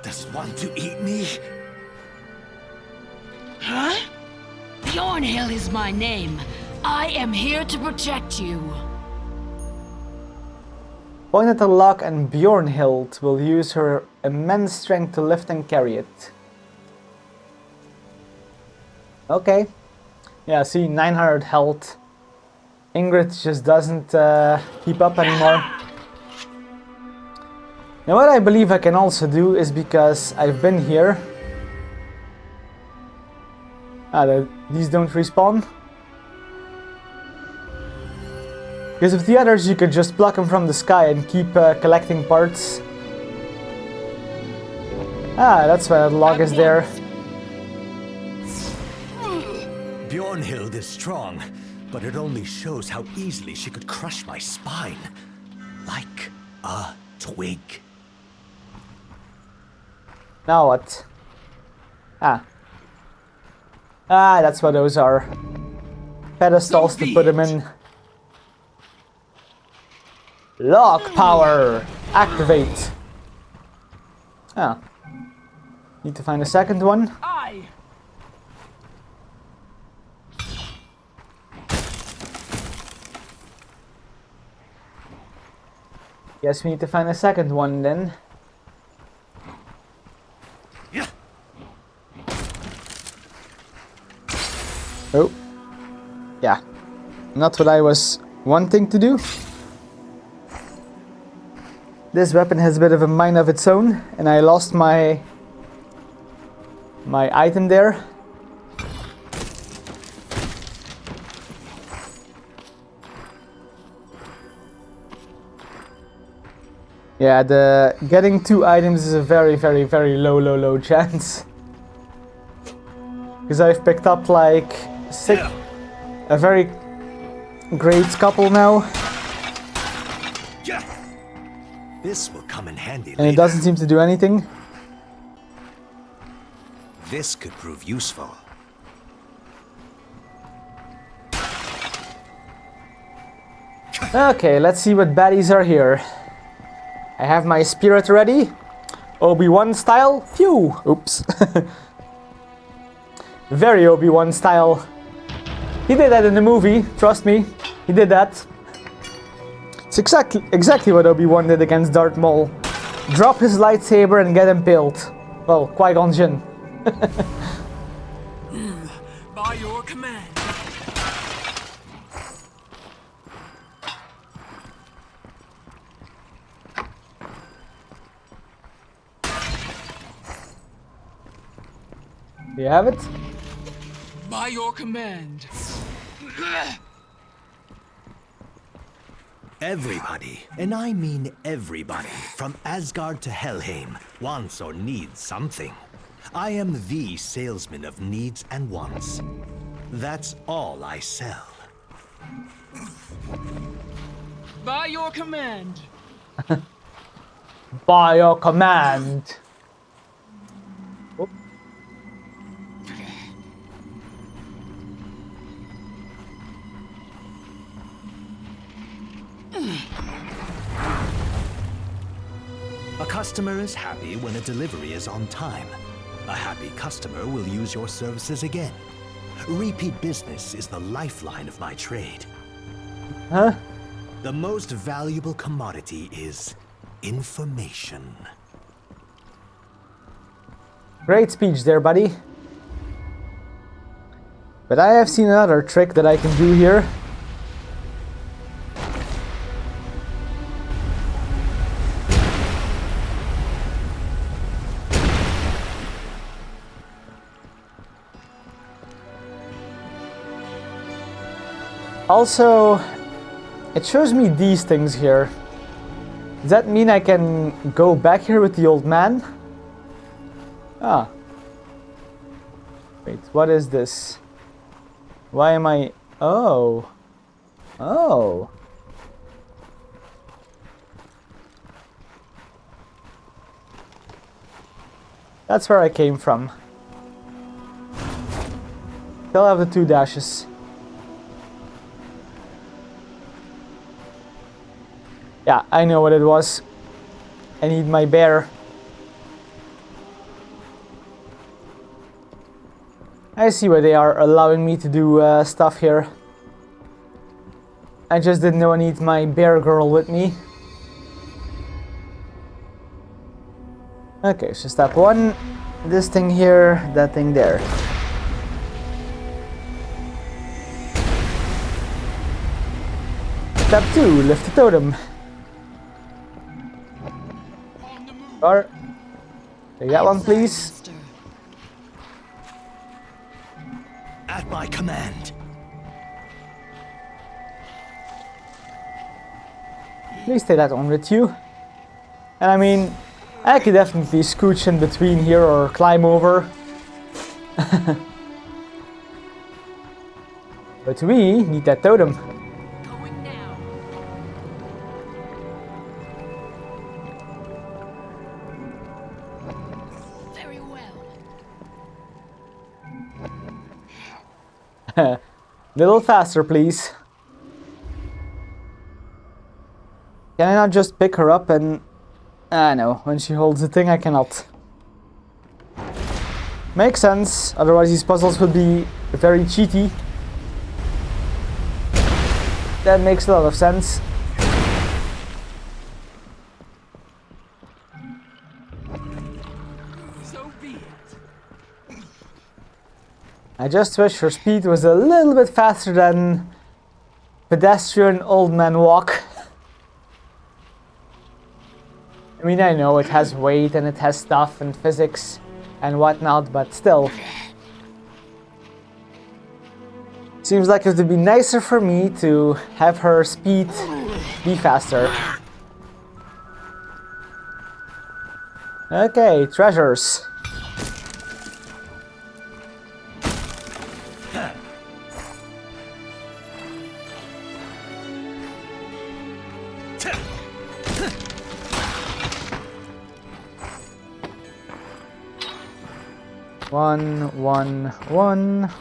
Does it want to eat me? Huh? Bjornhild is my name. I am here to protect you. Point at the lock and Bjornhild will use her immense strength to lift and carry it. Okay. Yeah, see, 900 health. Ingrid just doesn't keep up anymore. Now what I believe I can also do is, because I've been here... these don't respawn. Because with the others you could just pluck them from the sky and keep collecting parts. Ah, that's why the log is there. Bjornhild is strong, but it only shows how easily she could crush my spine. Like a twig. Now what? Ah, that's what those are. Pedestals to put them in. Lock power! Activate! Ah. Need to find a second one. Guess we need to find a second one then. Yeah. Oh. Yeah. Not what I was wanting to do. This weapon has a bit of a mind of its own, and I lost my item there. Yeah, the getting 2 items is a very, very, very low chance. Because I've picked up like 6, a very great couple now. This will come in handy later. And it doesn't seem to do anything. This could prove useful. Okay, let's see what baddies are here. I have my spirit ready. Obi-Wan style. Phew! Oops. Very Obi-Wan style. He did that in the movie, trust me. He did that. It's exactly what Obi-Wan did against Darth Maul. Drop his lightsaber and get impaled. Well, Qui-Gon Jinn. By your command. Do you have it? By your command. Everybody, and I mean everybody, from Asgard to Helheim, wants or needs something. I am the salesman of needs and wants. That's all I sell. By your command. By your command. Oh. A customer is happy when a delivery is on time. A happy customer will use your services again. Repeat business is the lifeline of my trade. Huh? The most valuable commodity is information. Great speech there, buddy. But I have seen another trick that I can do here. Also, it shows me these things here. Does that mean I can go back here with the old man? Ah. Wait, what is this? Why am I... Oh. Oh. That's where I came from. Still have the 2 dashes. Yeah, I know what it was. I need my bear. I see why they are allowing me to do stuff here. I just didn't know I need my bear girl with me. Okay, so step 1, this thing here, that thing there. Step 2, lift the totem. Or, take that one, please. At my command. Please take that one with you. And I mean, I could definitely scooch in between here or climb over. But we need that totem. Going now. Very well. Little faster, please. Can I not just pick her up and... no, when she holds the thing I cannot. Makes sense, otherwise these puzzles would be very cheaty. That makes a lot of sense. I just wish her speed was a little bit faster than pedestrian old man walk. I mean, I know it has weight and it has stuff and physics and whatnot, but still. Seems like it would be nicer for me to have her speed be faster. Okay, treasures.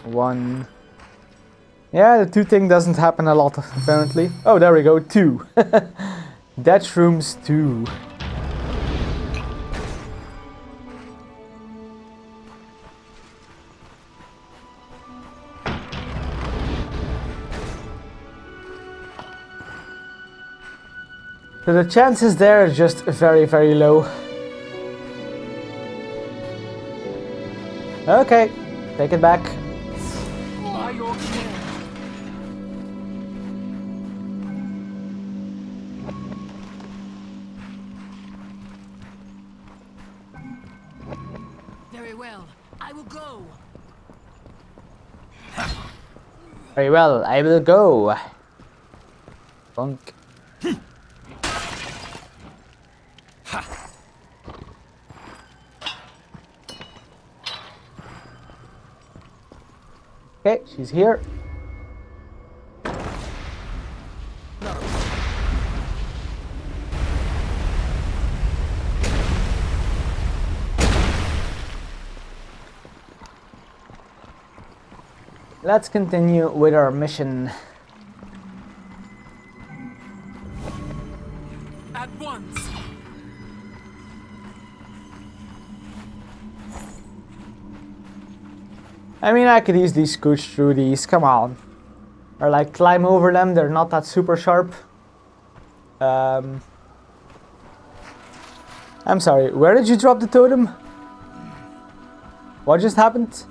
One. Yeah, the 2 thing doesn't happen a lot, apparently. Oh, there we go, 2. That room's 2. So the chances there are just very, very low. Okay, take it back. Very well. I will go. Very well, I will go. Bonk. Okay, she's here. Let's continue with our mission. At once. I mean, I could easily scooch through these, come on. Or like climb over them, they're not that super sharp. I'm sorry, where did you drop the totem? What just happened?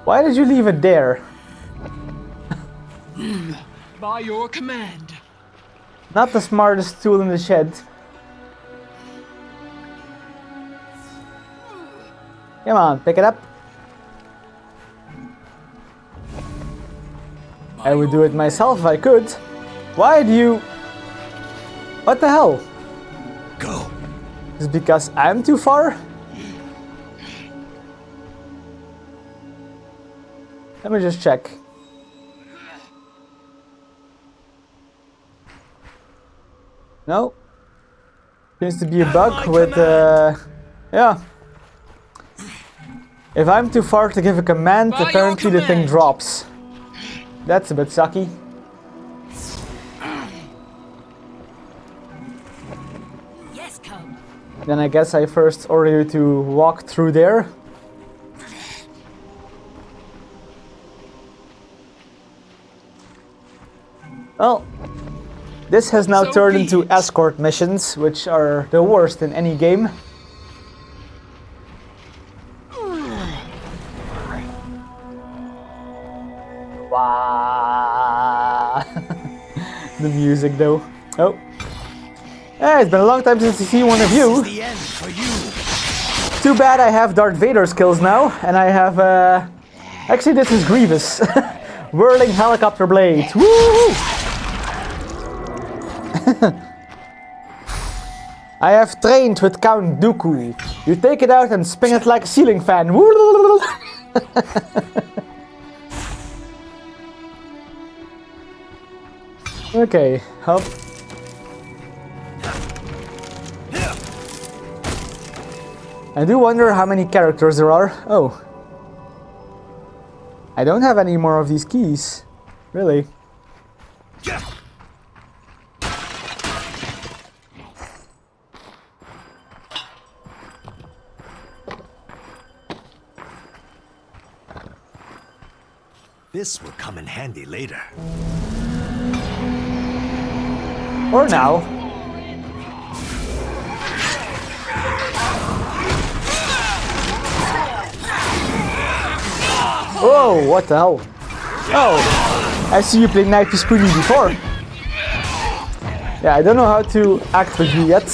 Why did you leave it there? By your command. Not the smartest tool in the shed. Come on, pick it up. I would do it myself if I could. Why do you... What the hell? Go. Is it because I'm too far? Let me just check. No. Seems to be a bug with... yeah. If I'm too far to give a command, apparently the thing drops. That's a bit sucky. Yes, come. Then I guess I first order you to walk through there. Well, this has now turned into escort missions, which are the worst in any game. Wow. The music though. Oh. Hey, it's been a long time since I see one of you. The end for you. Too bad I have Darth Vader skills now, and I have actually this is Grievous. Whirling helicopter blades. Woo! I have trained with Count Dooku. You take it out and spin it like a ceiling fan. Okay, hop. I do wonder how many characters there are. Oh. I don't have any more of these keys. Really? This will come in handy later. Or now. Whoa, what the hell? Oh, I see you played Knifey Spoony before. Yeah, I don't know how to act with you yet.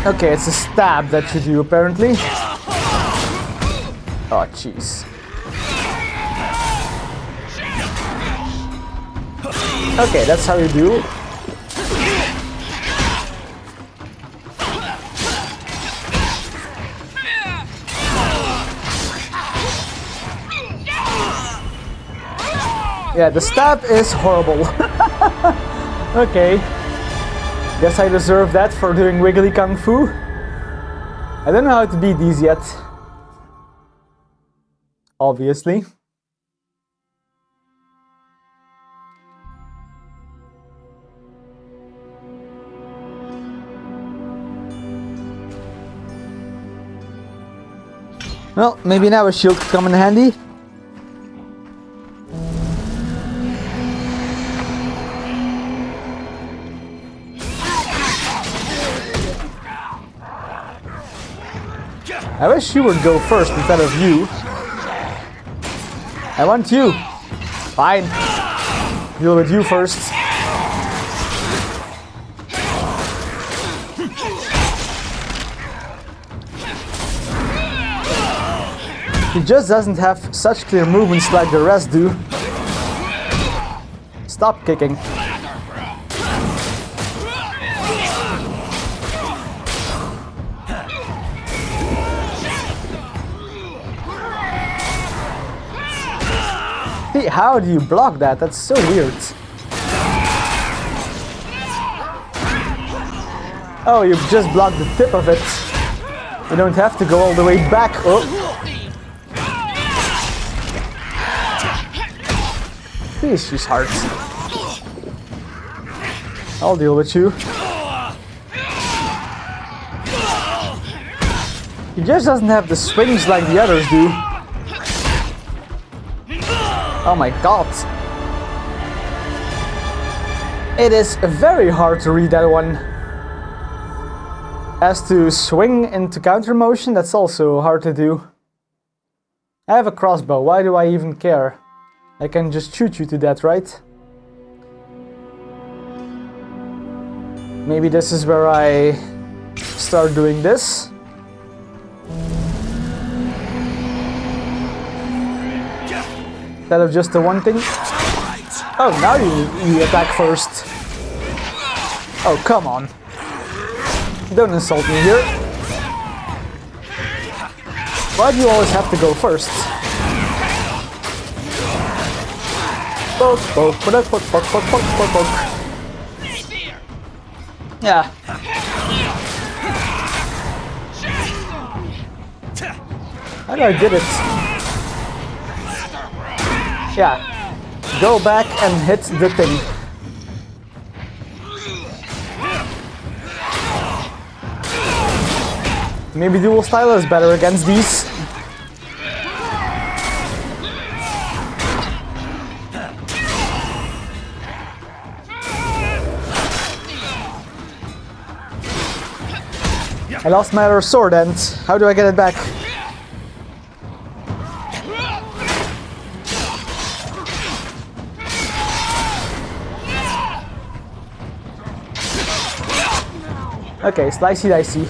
Okay, it's a stab that you do apparently. Oh, jeez. Okay, that's how you do. Yeah, the stab is horrible. Okay. Guess I deserve that for doing wiggly kung fu. I don't know how to beat these yet. Obviously. Well, maybe now a shield could come in handy. I wish you would go first instead of you. I want you. Fine. Deal with you first. He just doesn't have such clear movements like the rest do. Stop kicking. How do you block that? That's so weird. Oh, you just blocked the tip of it. You don't have to go all the way back. Oh. Please, she's hard. I'll deal with you. He just doesn't have the swings like the others do. Oh my god. It is very hard to read that one. As to swing into counter motion, that's also hard to do. I have a crossbow, why do I even care? I can just shoot you to death, right? Maybe this is where I start doing this. Instead of just the one thing. Oh, now you attack first. Oh, come on. Don't insult me here. Why do you always have to go first? Poke, poke, poke, poke, poke, poke, poke, poke, poke. Yeah. How do I get it? Yeah. Go back and hit the thing. Maybe dual style is better against these. I lost my other sword and how do I get it back? Okay, slicey dicey.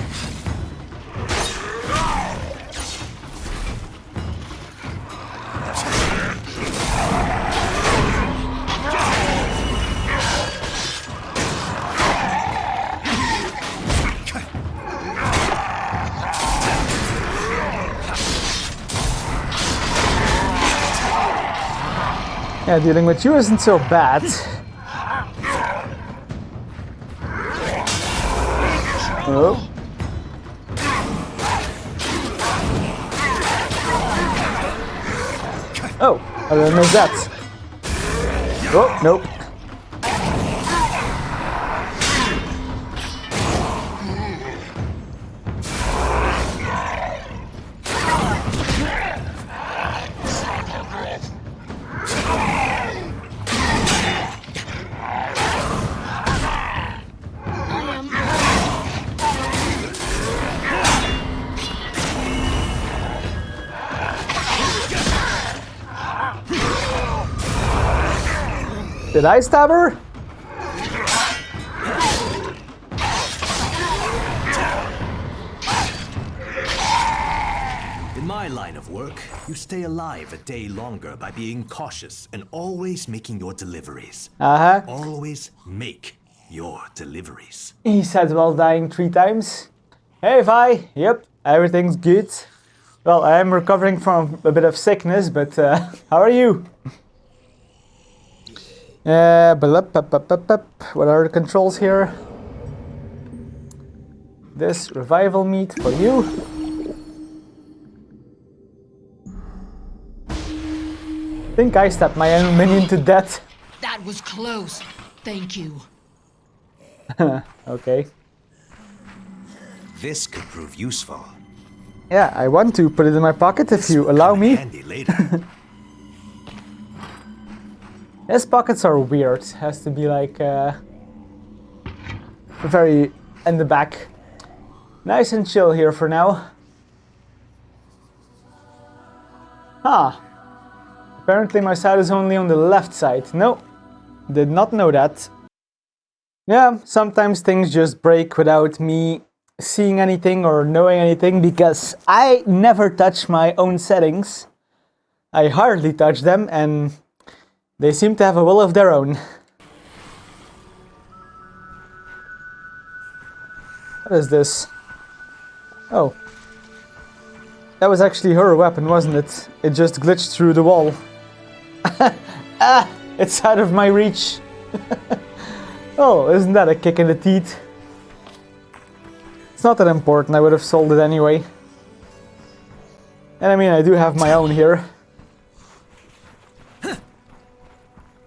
Yeah, dealing with you isn't so bad. Oh. Oh, I didn't miss that. Oh, nope. Did I stab her? In my line of work, you stay alive a day longer by being cautious and always making your deliveries. Uh-huh. Always make your deliveries. He said while dying 3 times. Hey, Vi. Yep, everything's good. Well, I am recovering from a bit of sickness, but how are you? What are the controls here? This revival meat for you. I think I stabbed my own minion to death. That was close. Thank you. Okay. This could prove useful. Yeah, I want to put it in my pocket if you allow me. Handy later. His pockets are weird. Has to be like very in the back. Nice and chill here for now. Ah. Apparently my side is only on the left side. No, did not know that. Yeah, sometimes things just break without me seeing anything or knowing anything because I never touch my own settings. I hardly touch them and they seem to have a will of their own. What is this? Oh. That was actually her weapon, wasn't it? It just glitched through the wall. Ah! It's out of my reach. Oh, isn't that a kick in the teeth? It's not that important, I would have sold it anyway. And I mean, I do have my own here.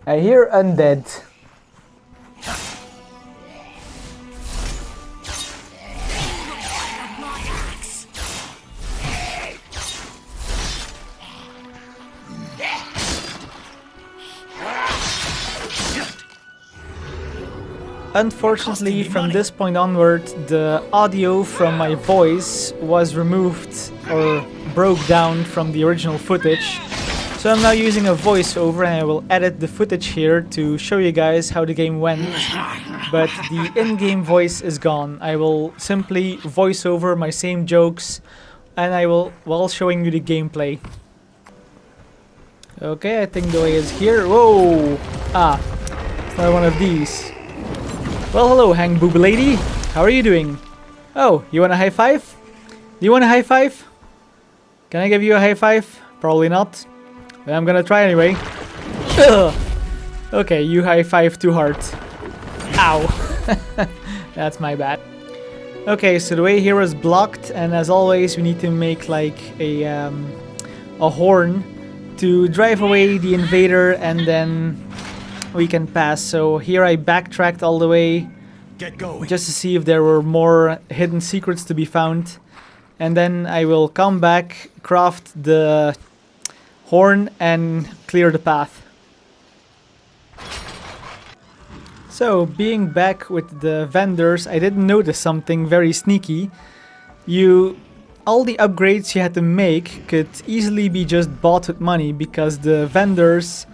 I hear undead. Unfortunately, from this point onward, the audio from my voice was removed or broke down from the original footage. So I'm now using a voiceover and I will edit the footage here to show you guys how the game went. But the in-game voice is gone. I will simply voice over my same jokes and I will, while showing you the gameplay. Okay, I think the way is here. Whoa! Ah, it's not one of these. Well, hello, Hang Boob Lady. How are you doing? Oh, you want a high five? Do you want a high five? Can I give you a high five? Probably not. But I'm gonna try anyway. Ugh. Okay, you high five too hard. Ow. That's my bad. Okay, so the way here is blocked, and as always, we need to make like a horn to drive away the invader, and then we can pass. So here I backtracked all the way just to see if there were more hidden secrets to be found. And then I will come back, craft the horn and clear the path. So being back with the vendors, I did notice something very sneaky. All the upgrades you had to make could easily be just bought with money because the vendors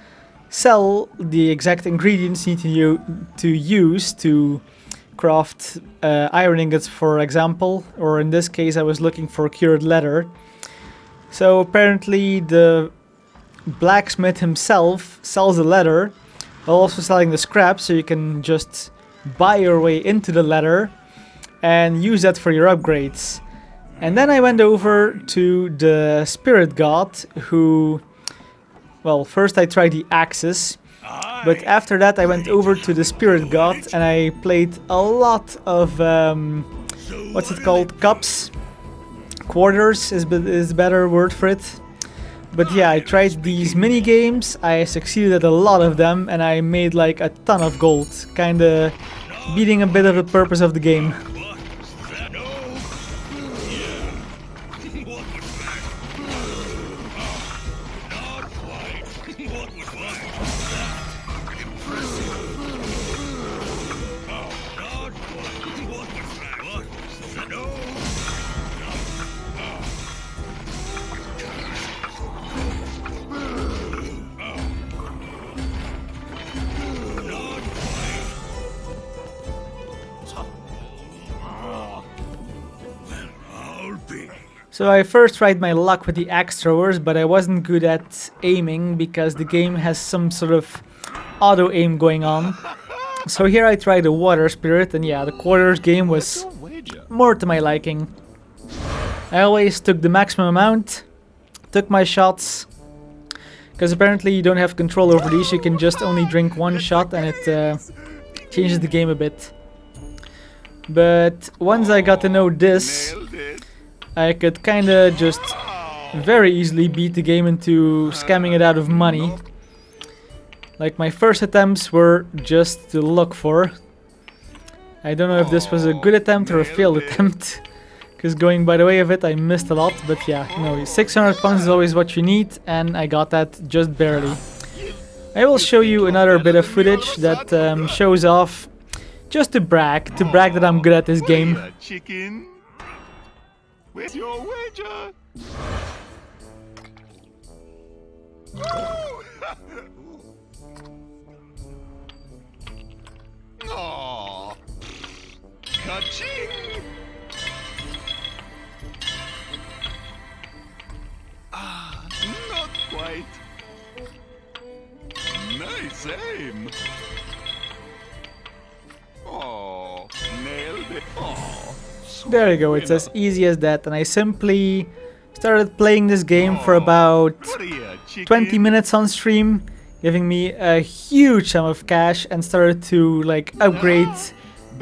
sell the exact ingredients you need to use to craft iron ingots, for example, or in this case I was looking for cured leather. So apparently the blacksmith himself sells the leather while also selling the scrap, so you can just buy your way into the leather and use that for your upgrades. And then I went over to the spirit god who... Well, first I tried the axes, but after that I went over to the spirit god and I played a lot of, what's it called, cups? Quarters is the better word for it. But yeah, I tried these mini games, I succeeded at a lot of them, and I made like a ton of gold, kinda beating a bit of the purpose of the game. So I first tried my luck with the axe throwers, but I wasn't good at aiming because the game has some sort of auto aim going on. So here I tried the water spirit, and yeah, the quarters game was more to my liking. I always took the maximum amount, took my shots, because apparently you don't have control over these, you can just only drink one shot and it changes the game a bit. But once I got to know this, I could kinda just very easily beat the game into scamming it out of money. Like my first attempts were just to look for. I don't know if this was a good attempt or a failed attempt, because going by the way of it I missed a lot, but yeah, you know, 600 pounds is always what you need, and I got that just barely. I will show you another bit of footage that shows off, just to brag that I'm good at this game. Chicken. Where's your wager? Oh, ka-ching! Ah, not quite. Nice aim. Oh, nailed it. Oh. There you go, it's as easy as that, and I simply started playing this game for about 20 minutes on stream, giving me a huge sum of cash, and started to like upgrade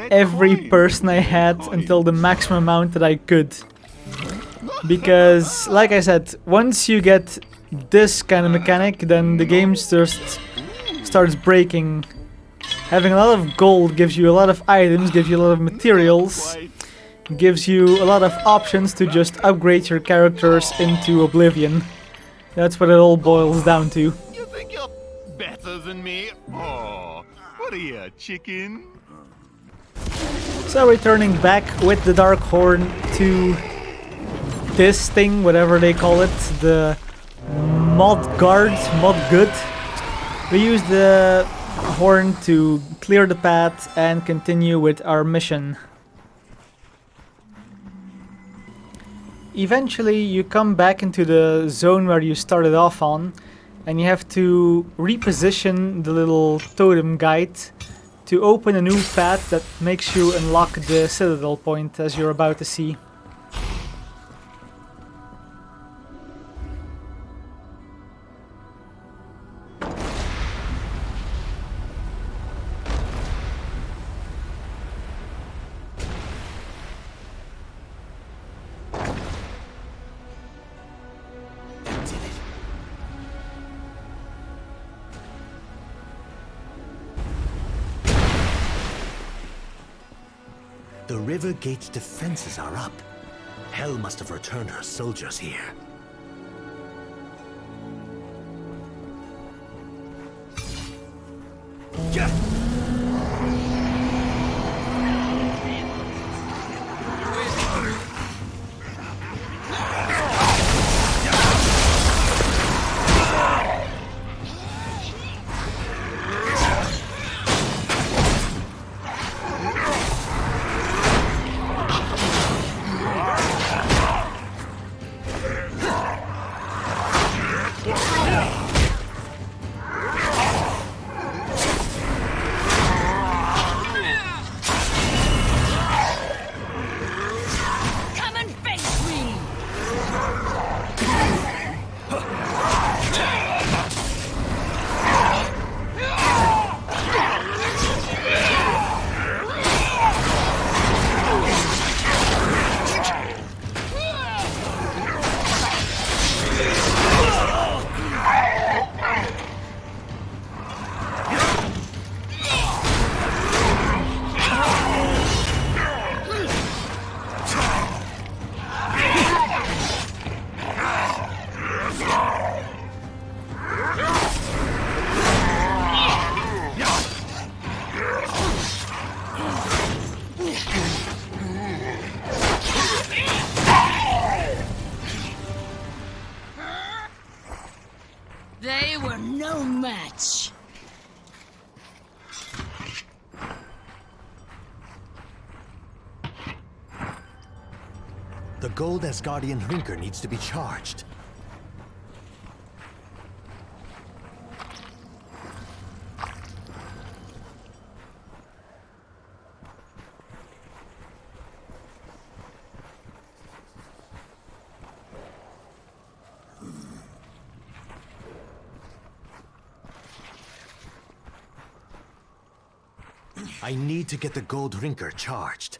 every person I had until the maximum amount that I could. Because, like I said, once you get this kind of mechanic, then the game just starts breaking. Having a lot of gold gives you a lot of items, gives you a lot of materials, gives you a lot of options to just upgrade your characters into oblivion. That's what it all boils down to. You think you're better than me? Oh, what are you, chicken? So returning back with the Dark Horn to this thing, whatever they call it, the Mod Good. We use the horn to clear the path and continue with our mission. Eventually you come back into the zone where you started off on, and you have to reposition the little totem guide to open a new path that makes you unlock the Citadel point, as you're about to see. The river gate's defenses are up. Hell must have returned her soldiers here. Yeah. were no match. The gold Asgardian Hrinker needs to be charged. I need to get the gold Hrinker charged.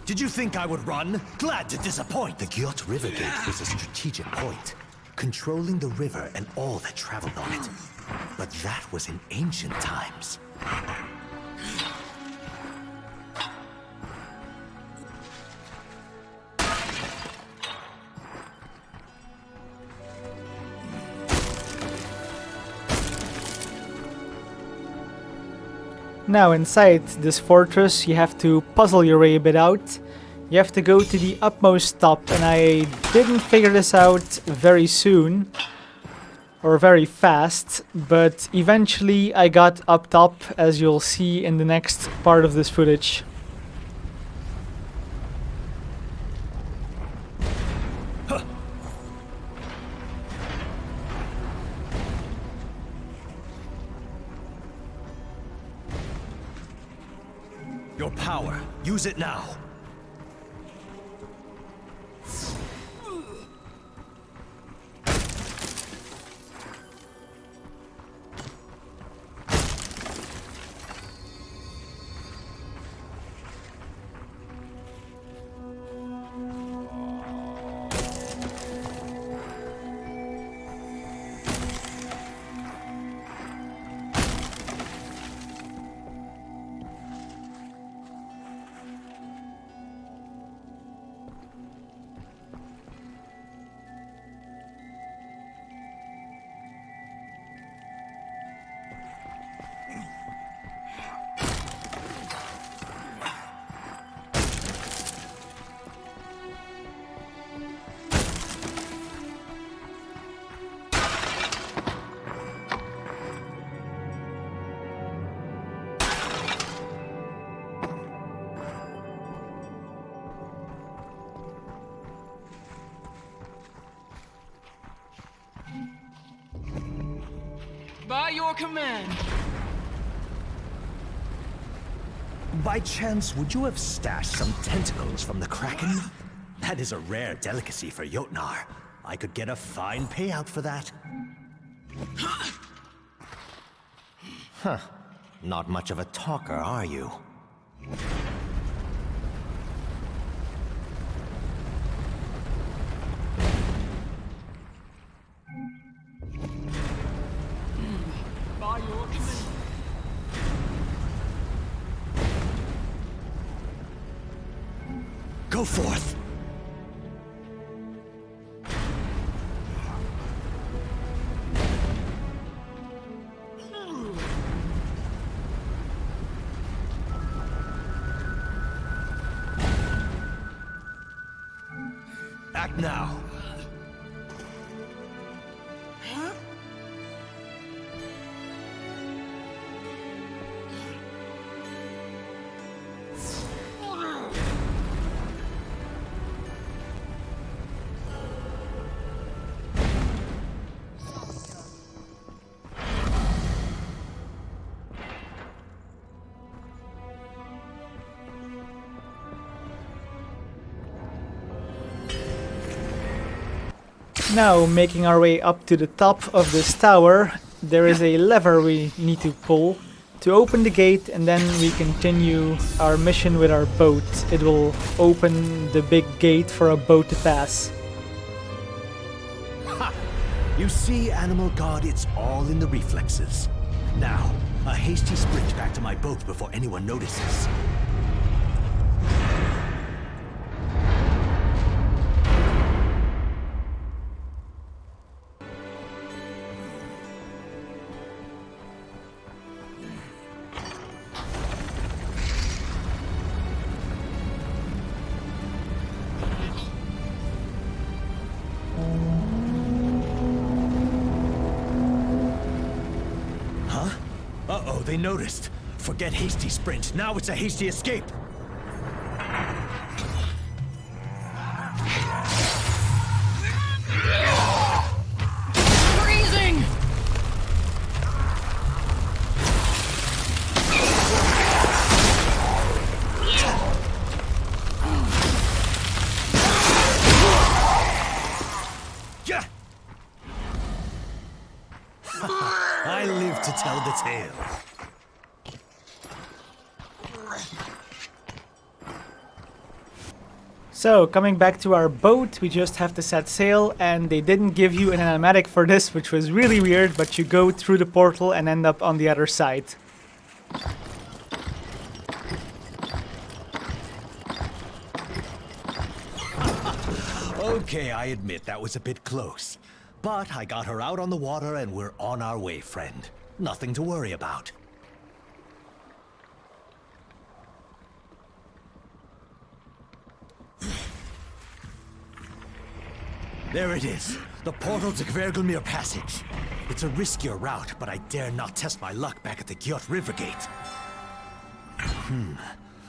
Did you think I would run? Glad to disappoint. The Gyot River Gate was a strategic point, controlling the river and all that traveled on it. But that was in ancient times. Now inside this fortress you have to puzzle your way a bit out. You have to go to the utmost top, and I didn't figure this out very soon or very fast, but eventually I got up top, as you'll see in the next part of this footage. Your power. Use it now. By your command. By chance, would you have stashed some tentacles from the Kraken? That is a rare delicacy for Jotnar. I could get a fine payout for that. Huh. Not much of a talker, are you? By your command. Go forth! Act now. Now, making our way up to the top of this tower, there is a lever we need to pull to open the gate, and then we continue our mission with our boat. It will open the big gate for a boat to pass. Ha! You see, Animal God, it's all in the reflexes. Now, a hasty sprint back to my boat before anyone notices. Uh-oh, they noticed. Forget hasty sprint. Now it's a hasty escape. Freezing! Yeah. I live to tell the tale. So, coming back to our boat, we just have to set sail, and they didn't give you an animatic for this, which was really weird, but you go through the portal and end up on the other side. Okay, I admit that was a bit close. But I got her out on the water and we're on our way, friend. Nothing to worry about. There it is. The portal to Hvergelmir Passage. It's a riskier route, but I dare not test my luck back at the Gjot River Gate.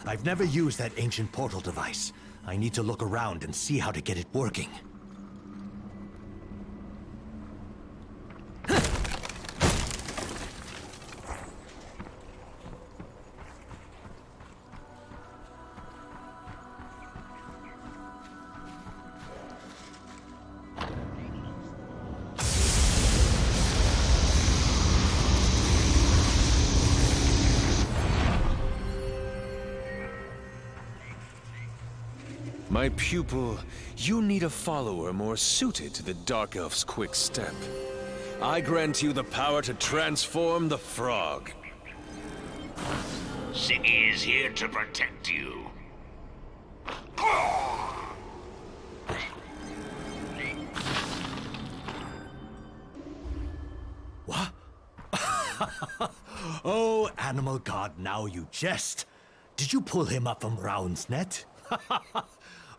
I've never used that ancient portal device. I need to look around and see how to get it working. My pupil, you need a follower more suited to the Dark Elf's quick step. I grant you the power to transform the frog. Siggy is here to protect you. What? Oh, Animal God, now you jest. Did you pull him up from Round's net?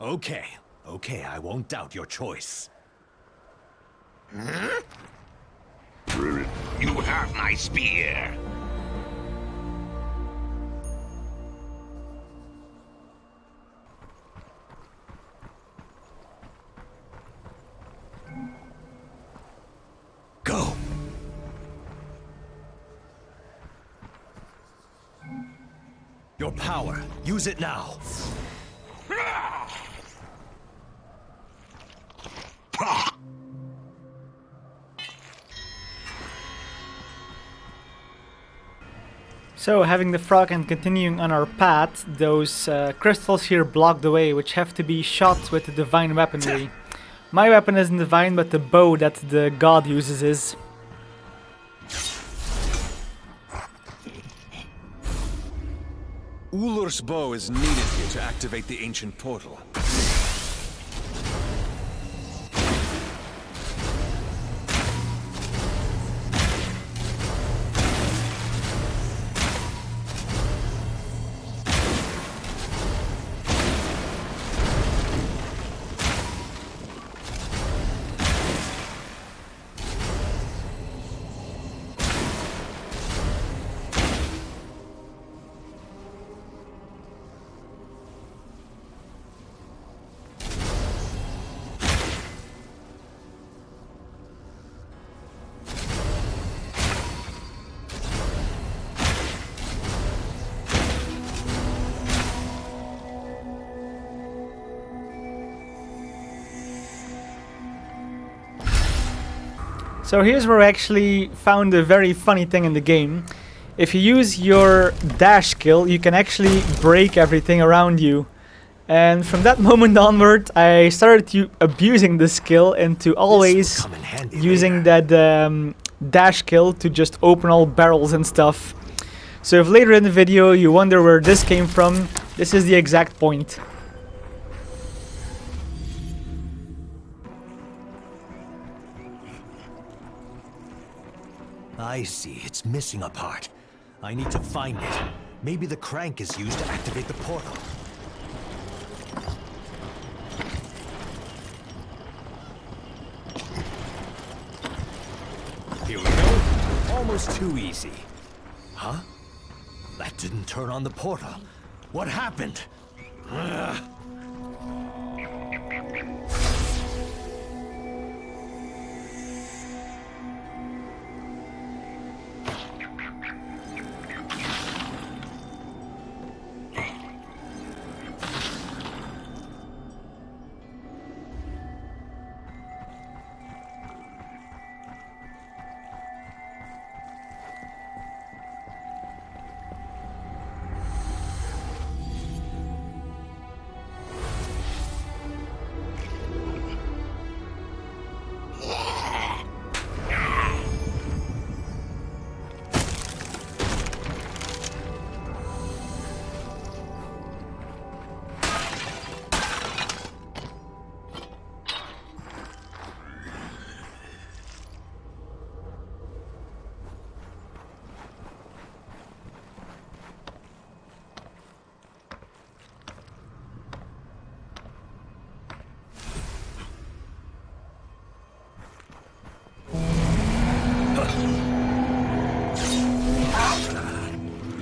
Okay, I won't doubt your choice. Huh? You have my spear. Your power. Use it now. So, having the frog and continuing on our path, those crystals here block the way, which have to be shot with the divine weaponry. My weapon isn't divine, but the bow that the god uses is. Ulur's bow is needed here to activate the ancient portal. So here's where I actually found a very funny thing in the game. If you use your dash skill, you can actually break everything around you. And from that moment onward, I started abusing this skill into always using that dash skill to just open all barrels and stuff. So if later in the video you wonder where this came from, this is the exact point. I see. It's missing a part. I need to find it. Maybe the crank is used to activate the portal. Here we go. Almost too easy. Huh? That didn't turn on the portal. What happened?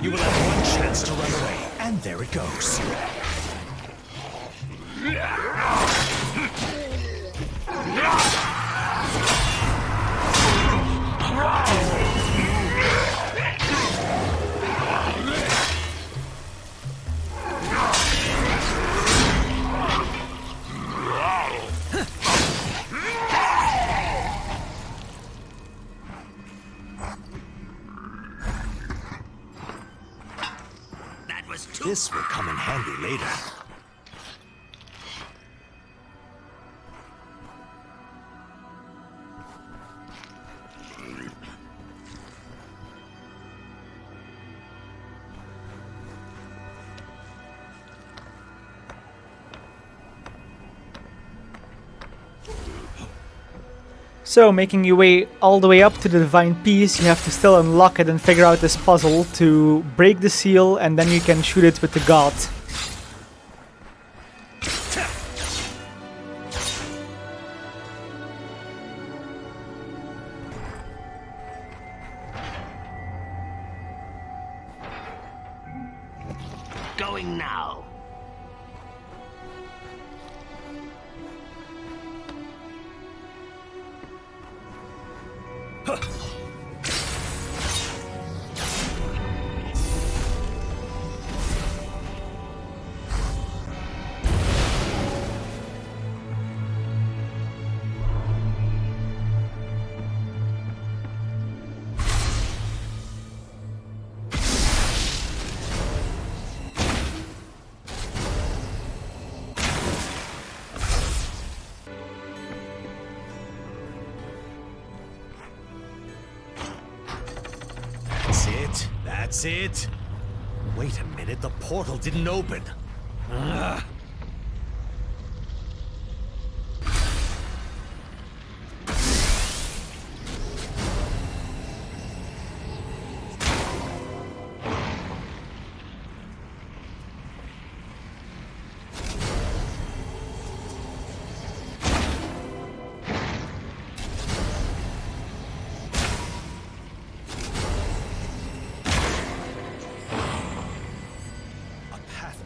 You will have one chance to run away, and there it goes. This will come in handy later. So, making your way all the way up to the Divine Piece, you have to still unlock it and figure out this puzzle to break the seal, and then you can shoot it with the god. Going now. That's it. Wait a minute, the portal didn't open. Ugh.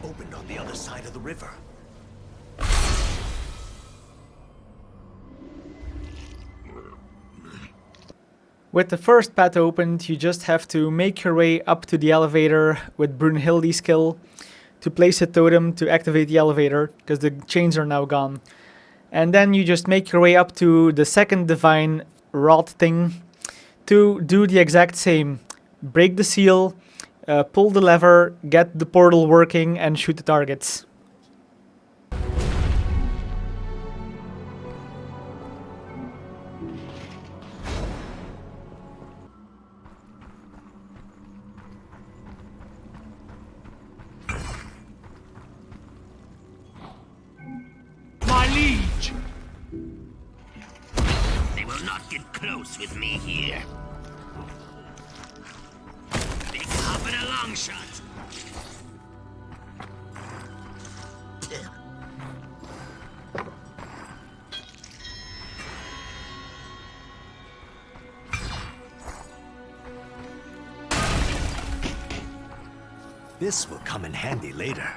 Opened on the other side of the river. With the first path opened, you just have to make your way up to the elevator with Brunhilde's skill to place a totem to activate the elevator, because the chains are now gone. And then you just make your way up to the second divine rod thing to do the exact same. Break the seal, pull the lever, get the portal working, and shoot the targets. My liege! They will not get close with me here. Big hop and a long shot. This will come in handy later.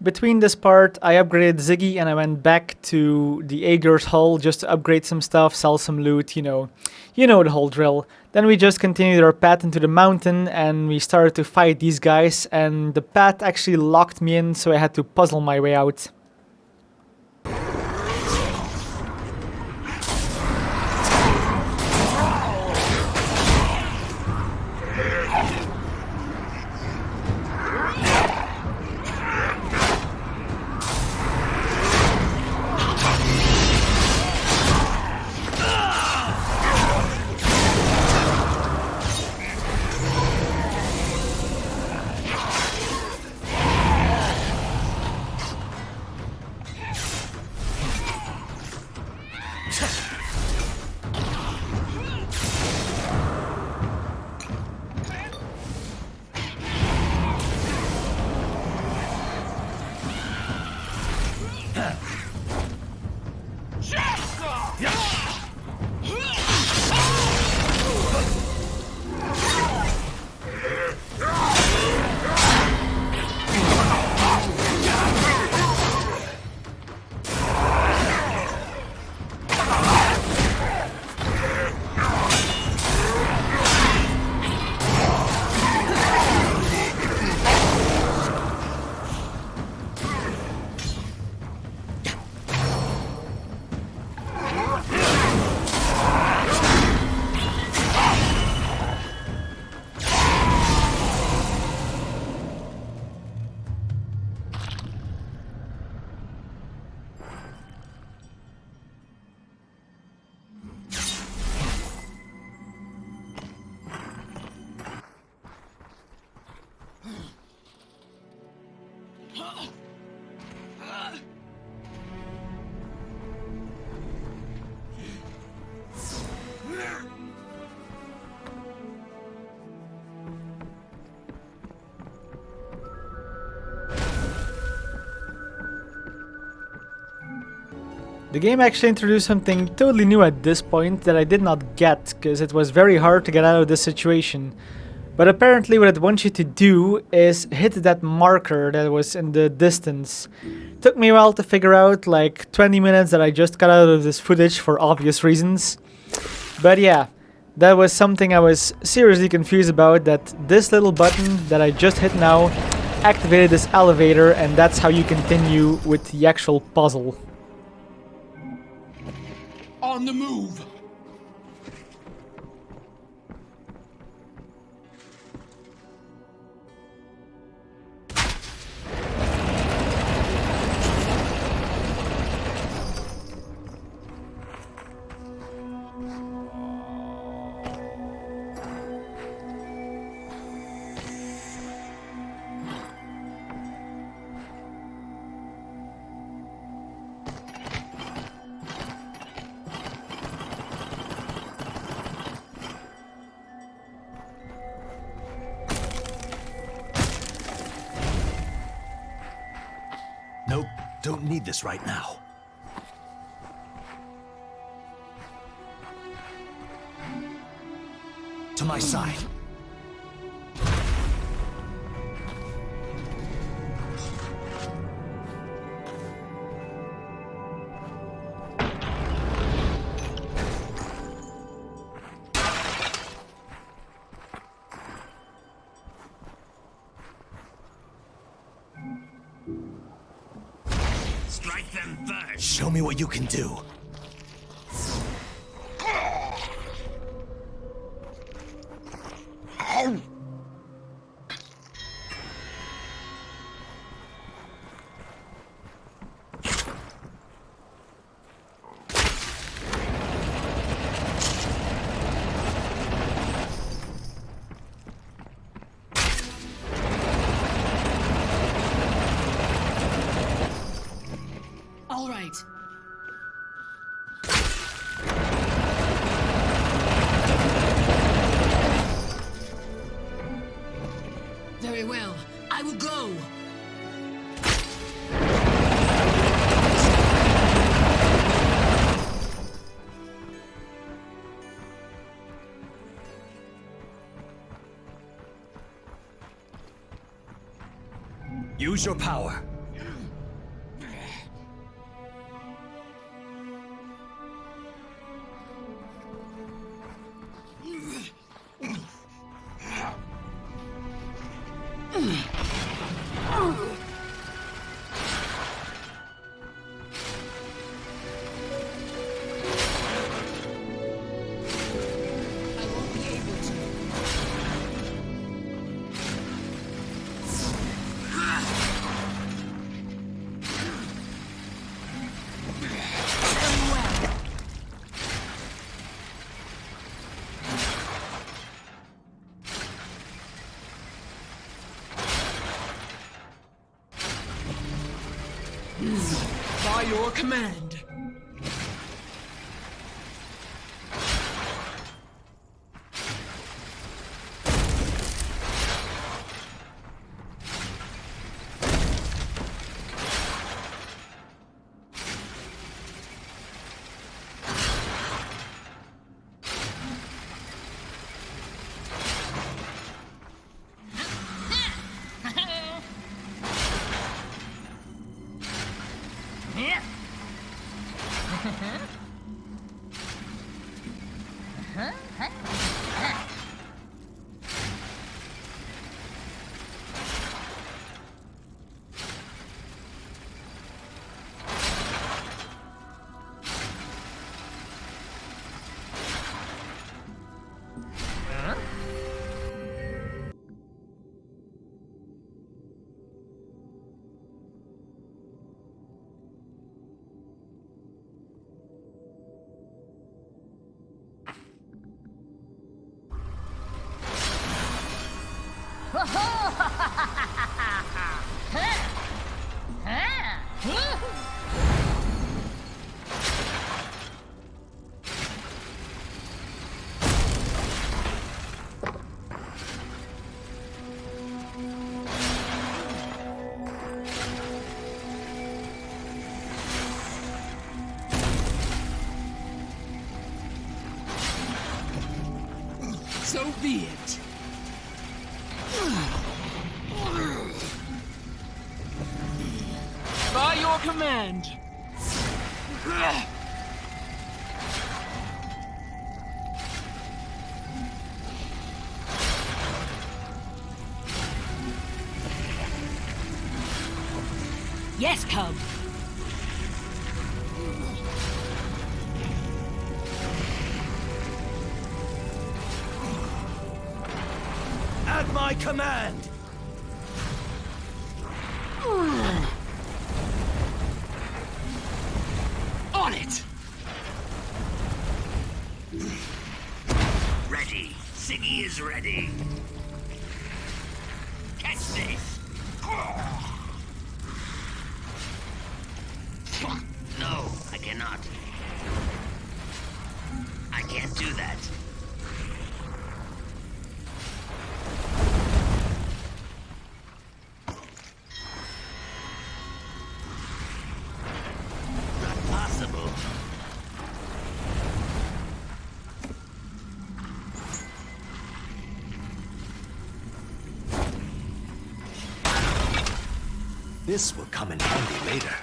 Between this part, I upgraded Ziggy and I went back to the Aegir's Hull just to upgrade some stuff, sell some loot, you know the whole drill. Then we just continued our path into the mountain and we started to fight these guys, and the path actually locked me in, so I had to puzzle my way out. The game actually introduced something totally new at this point that I did not get, because it was very hard to get out of this situation. But apparently what it wants you to do is hit that marker that was in the distance. Took me a while to figure out, like 20 minutes that I just got out of this footage for obvious reasons. But yeah, that was something I was seriously confused about, that this little button that I just hit now activated this elevator, and that's how you continue with the actual puzzle. On the move! Nope, don't need this right now. To my side. Strike them first. Show me what you can do. All right. Very well. I will go. Use your power. I won't be able to. Very well. By your command. be it. By your command. Yes, Cub. At my command! On it! Ready. Siggy is ready. Catch this! No, I cannot. I can't do that. Not possible. This will come in handy later.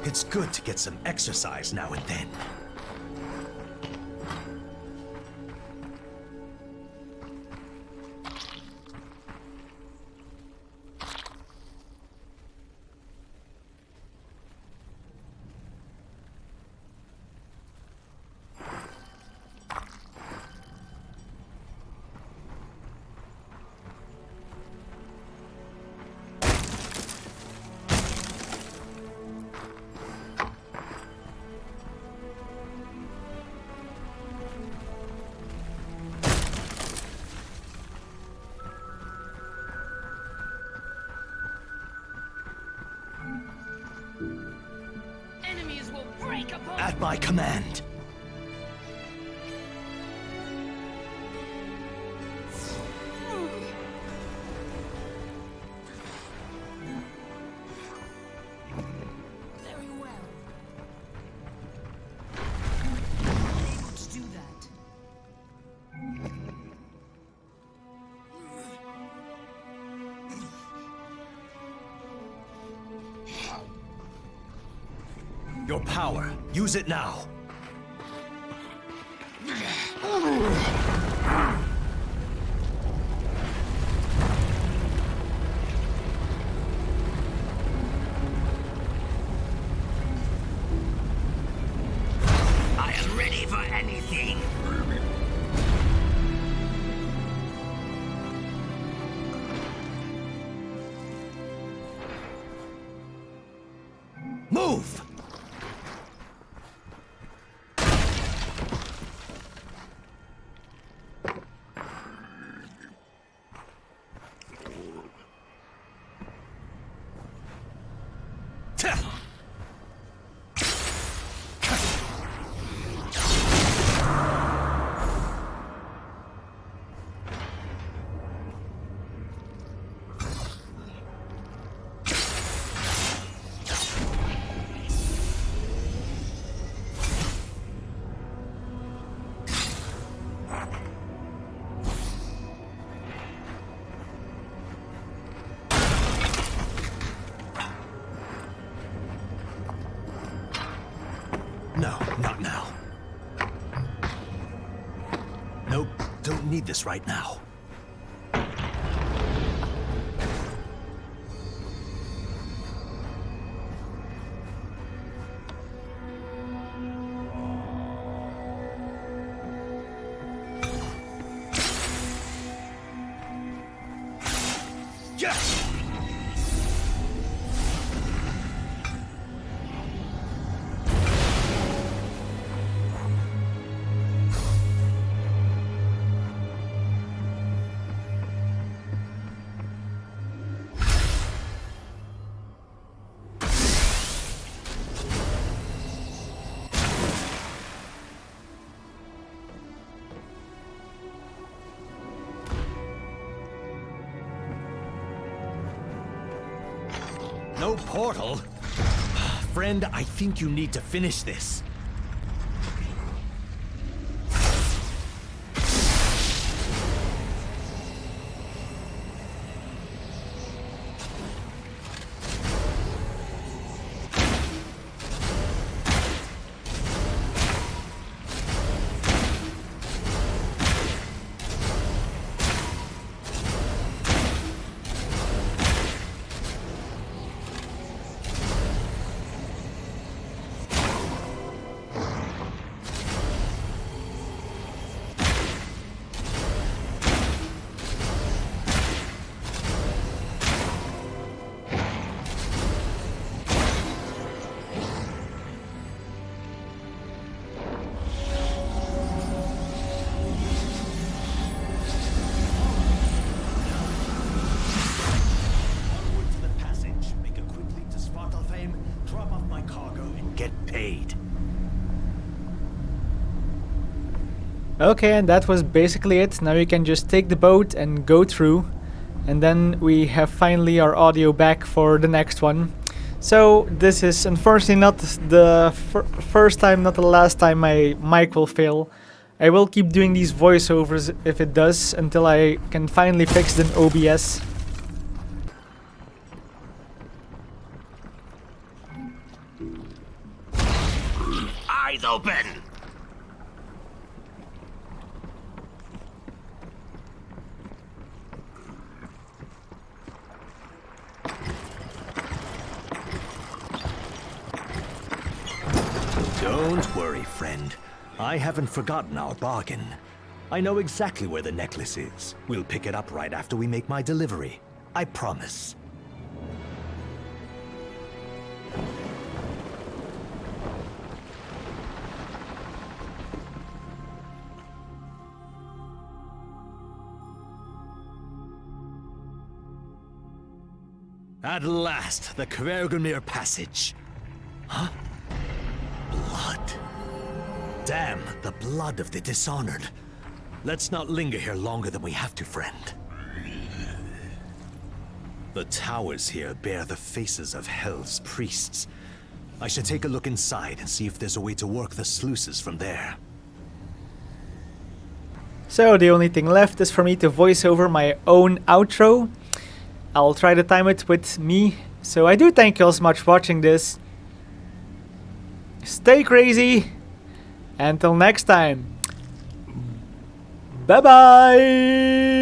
It's good to get some exercise now and then. Enemies will break apart. At my command. Very well. Able to do that. Your power. Use it now. I am ready for anything. Move! No, not now. Nope, don't need this right now. No portal? Friend, I think you need to finish this. Okay, and that was basically it. Now you can just take the boat and go through. And then we have finally our audio back for the next one. So this is unfortunately not the first time, not the last time my mic will fail. I will keep doing these voiceovers if it does, until I can finally fix it in OBS. Eyes open! Don't worry, friend. I haven't forgotten our bargain. I know exactly where the necklace is. We'll pick it up right after we make my delivery. I promise. At last, the Kvergelmir passage. Huh? Blood. Damn, the blood of the dishonored. Let's not linger here longer than we have to, friend. The towers here bear the faces of Hell's priests. I should take a look inside and see if there's a way to work the sluices from there. So the only thing left is for me to voice over my own outro. I'll try to time it with me. So I do thank you all so much for watching this. Stay crazy. Until next time. Bye bye.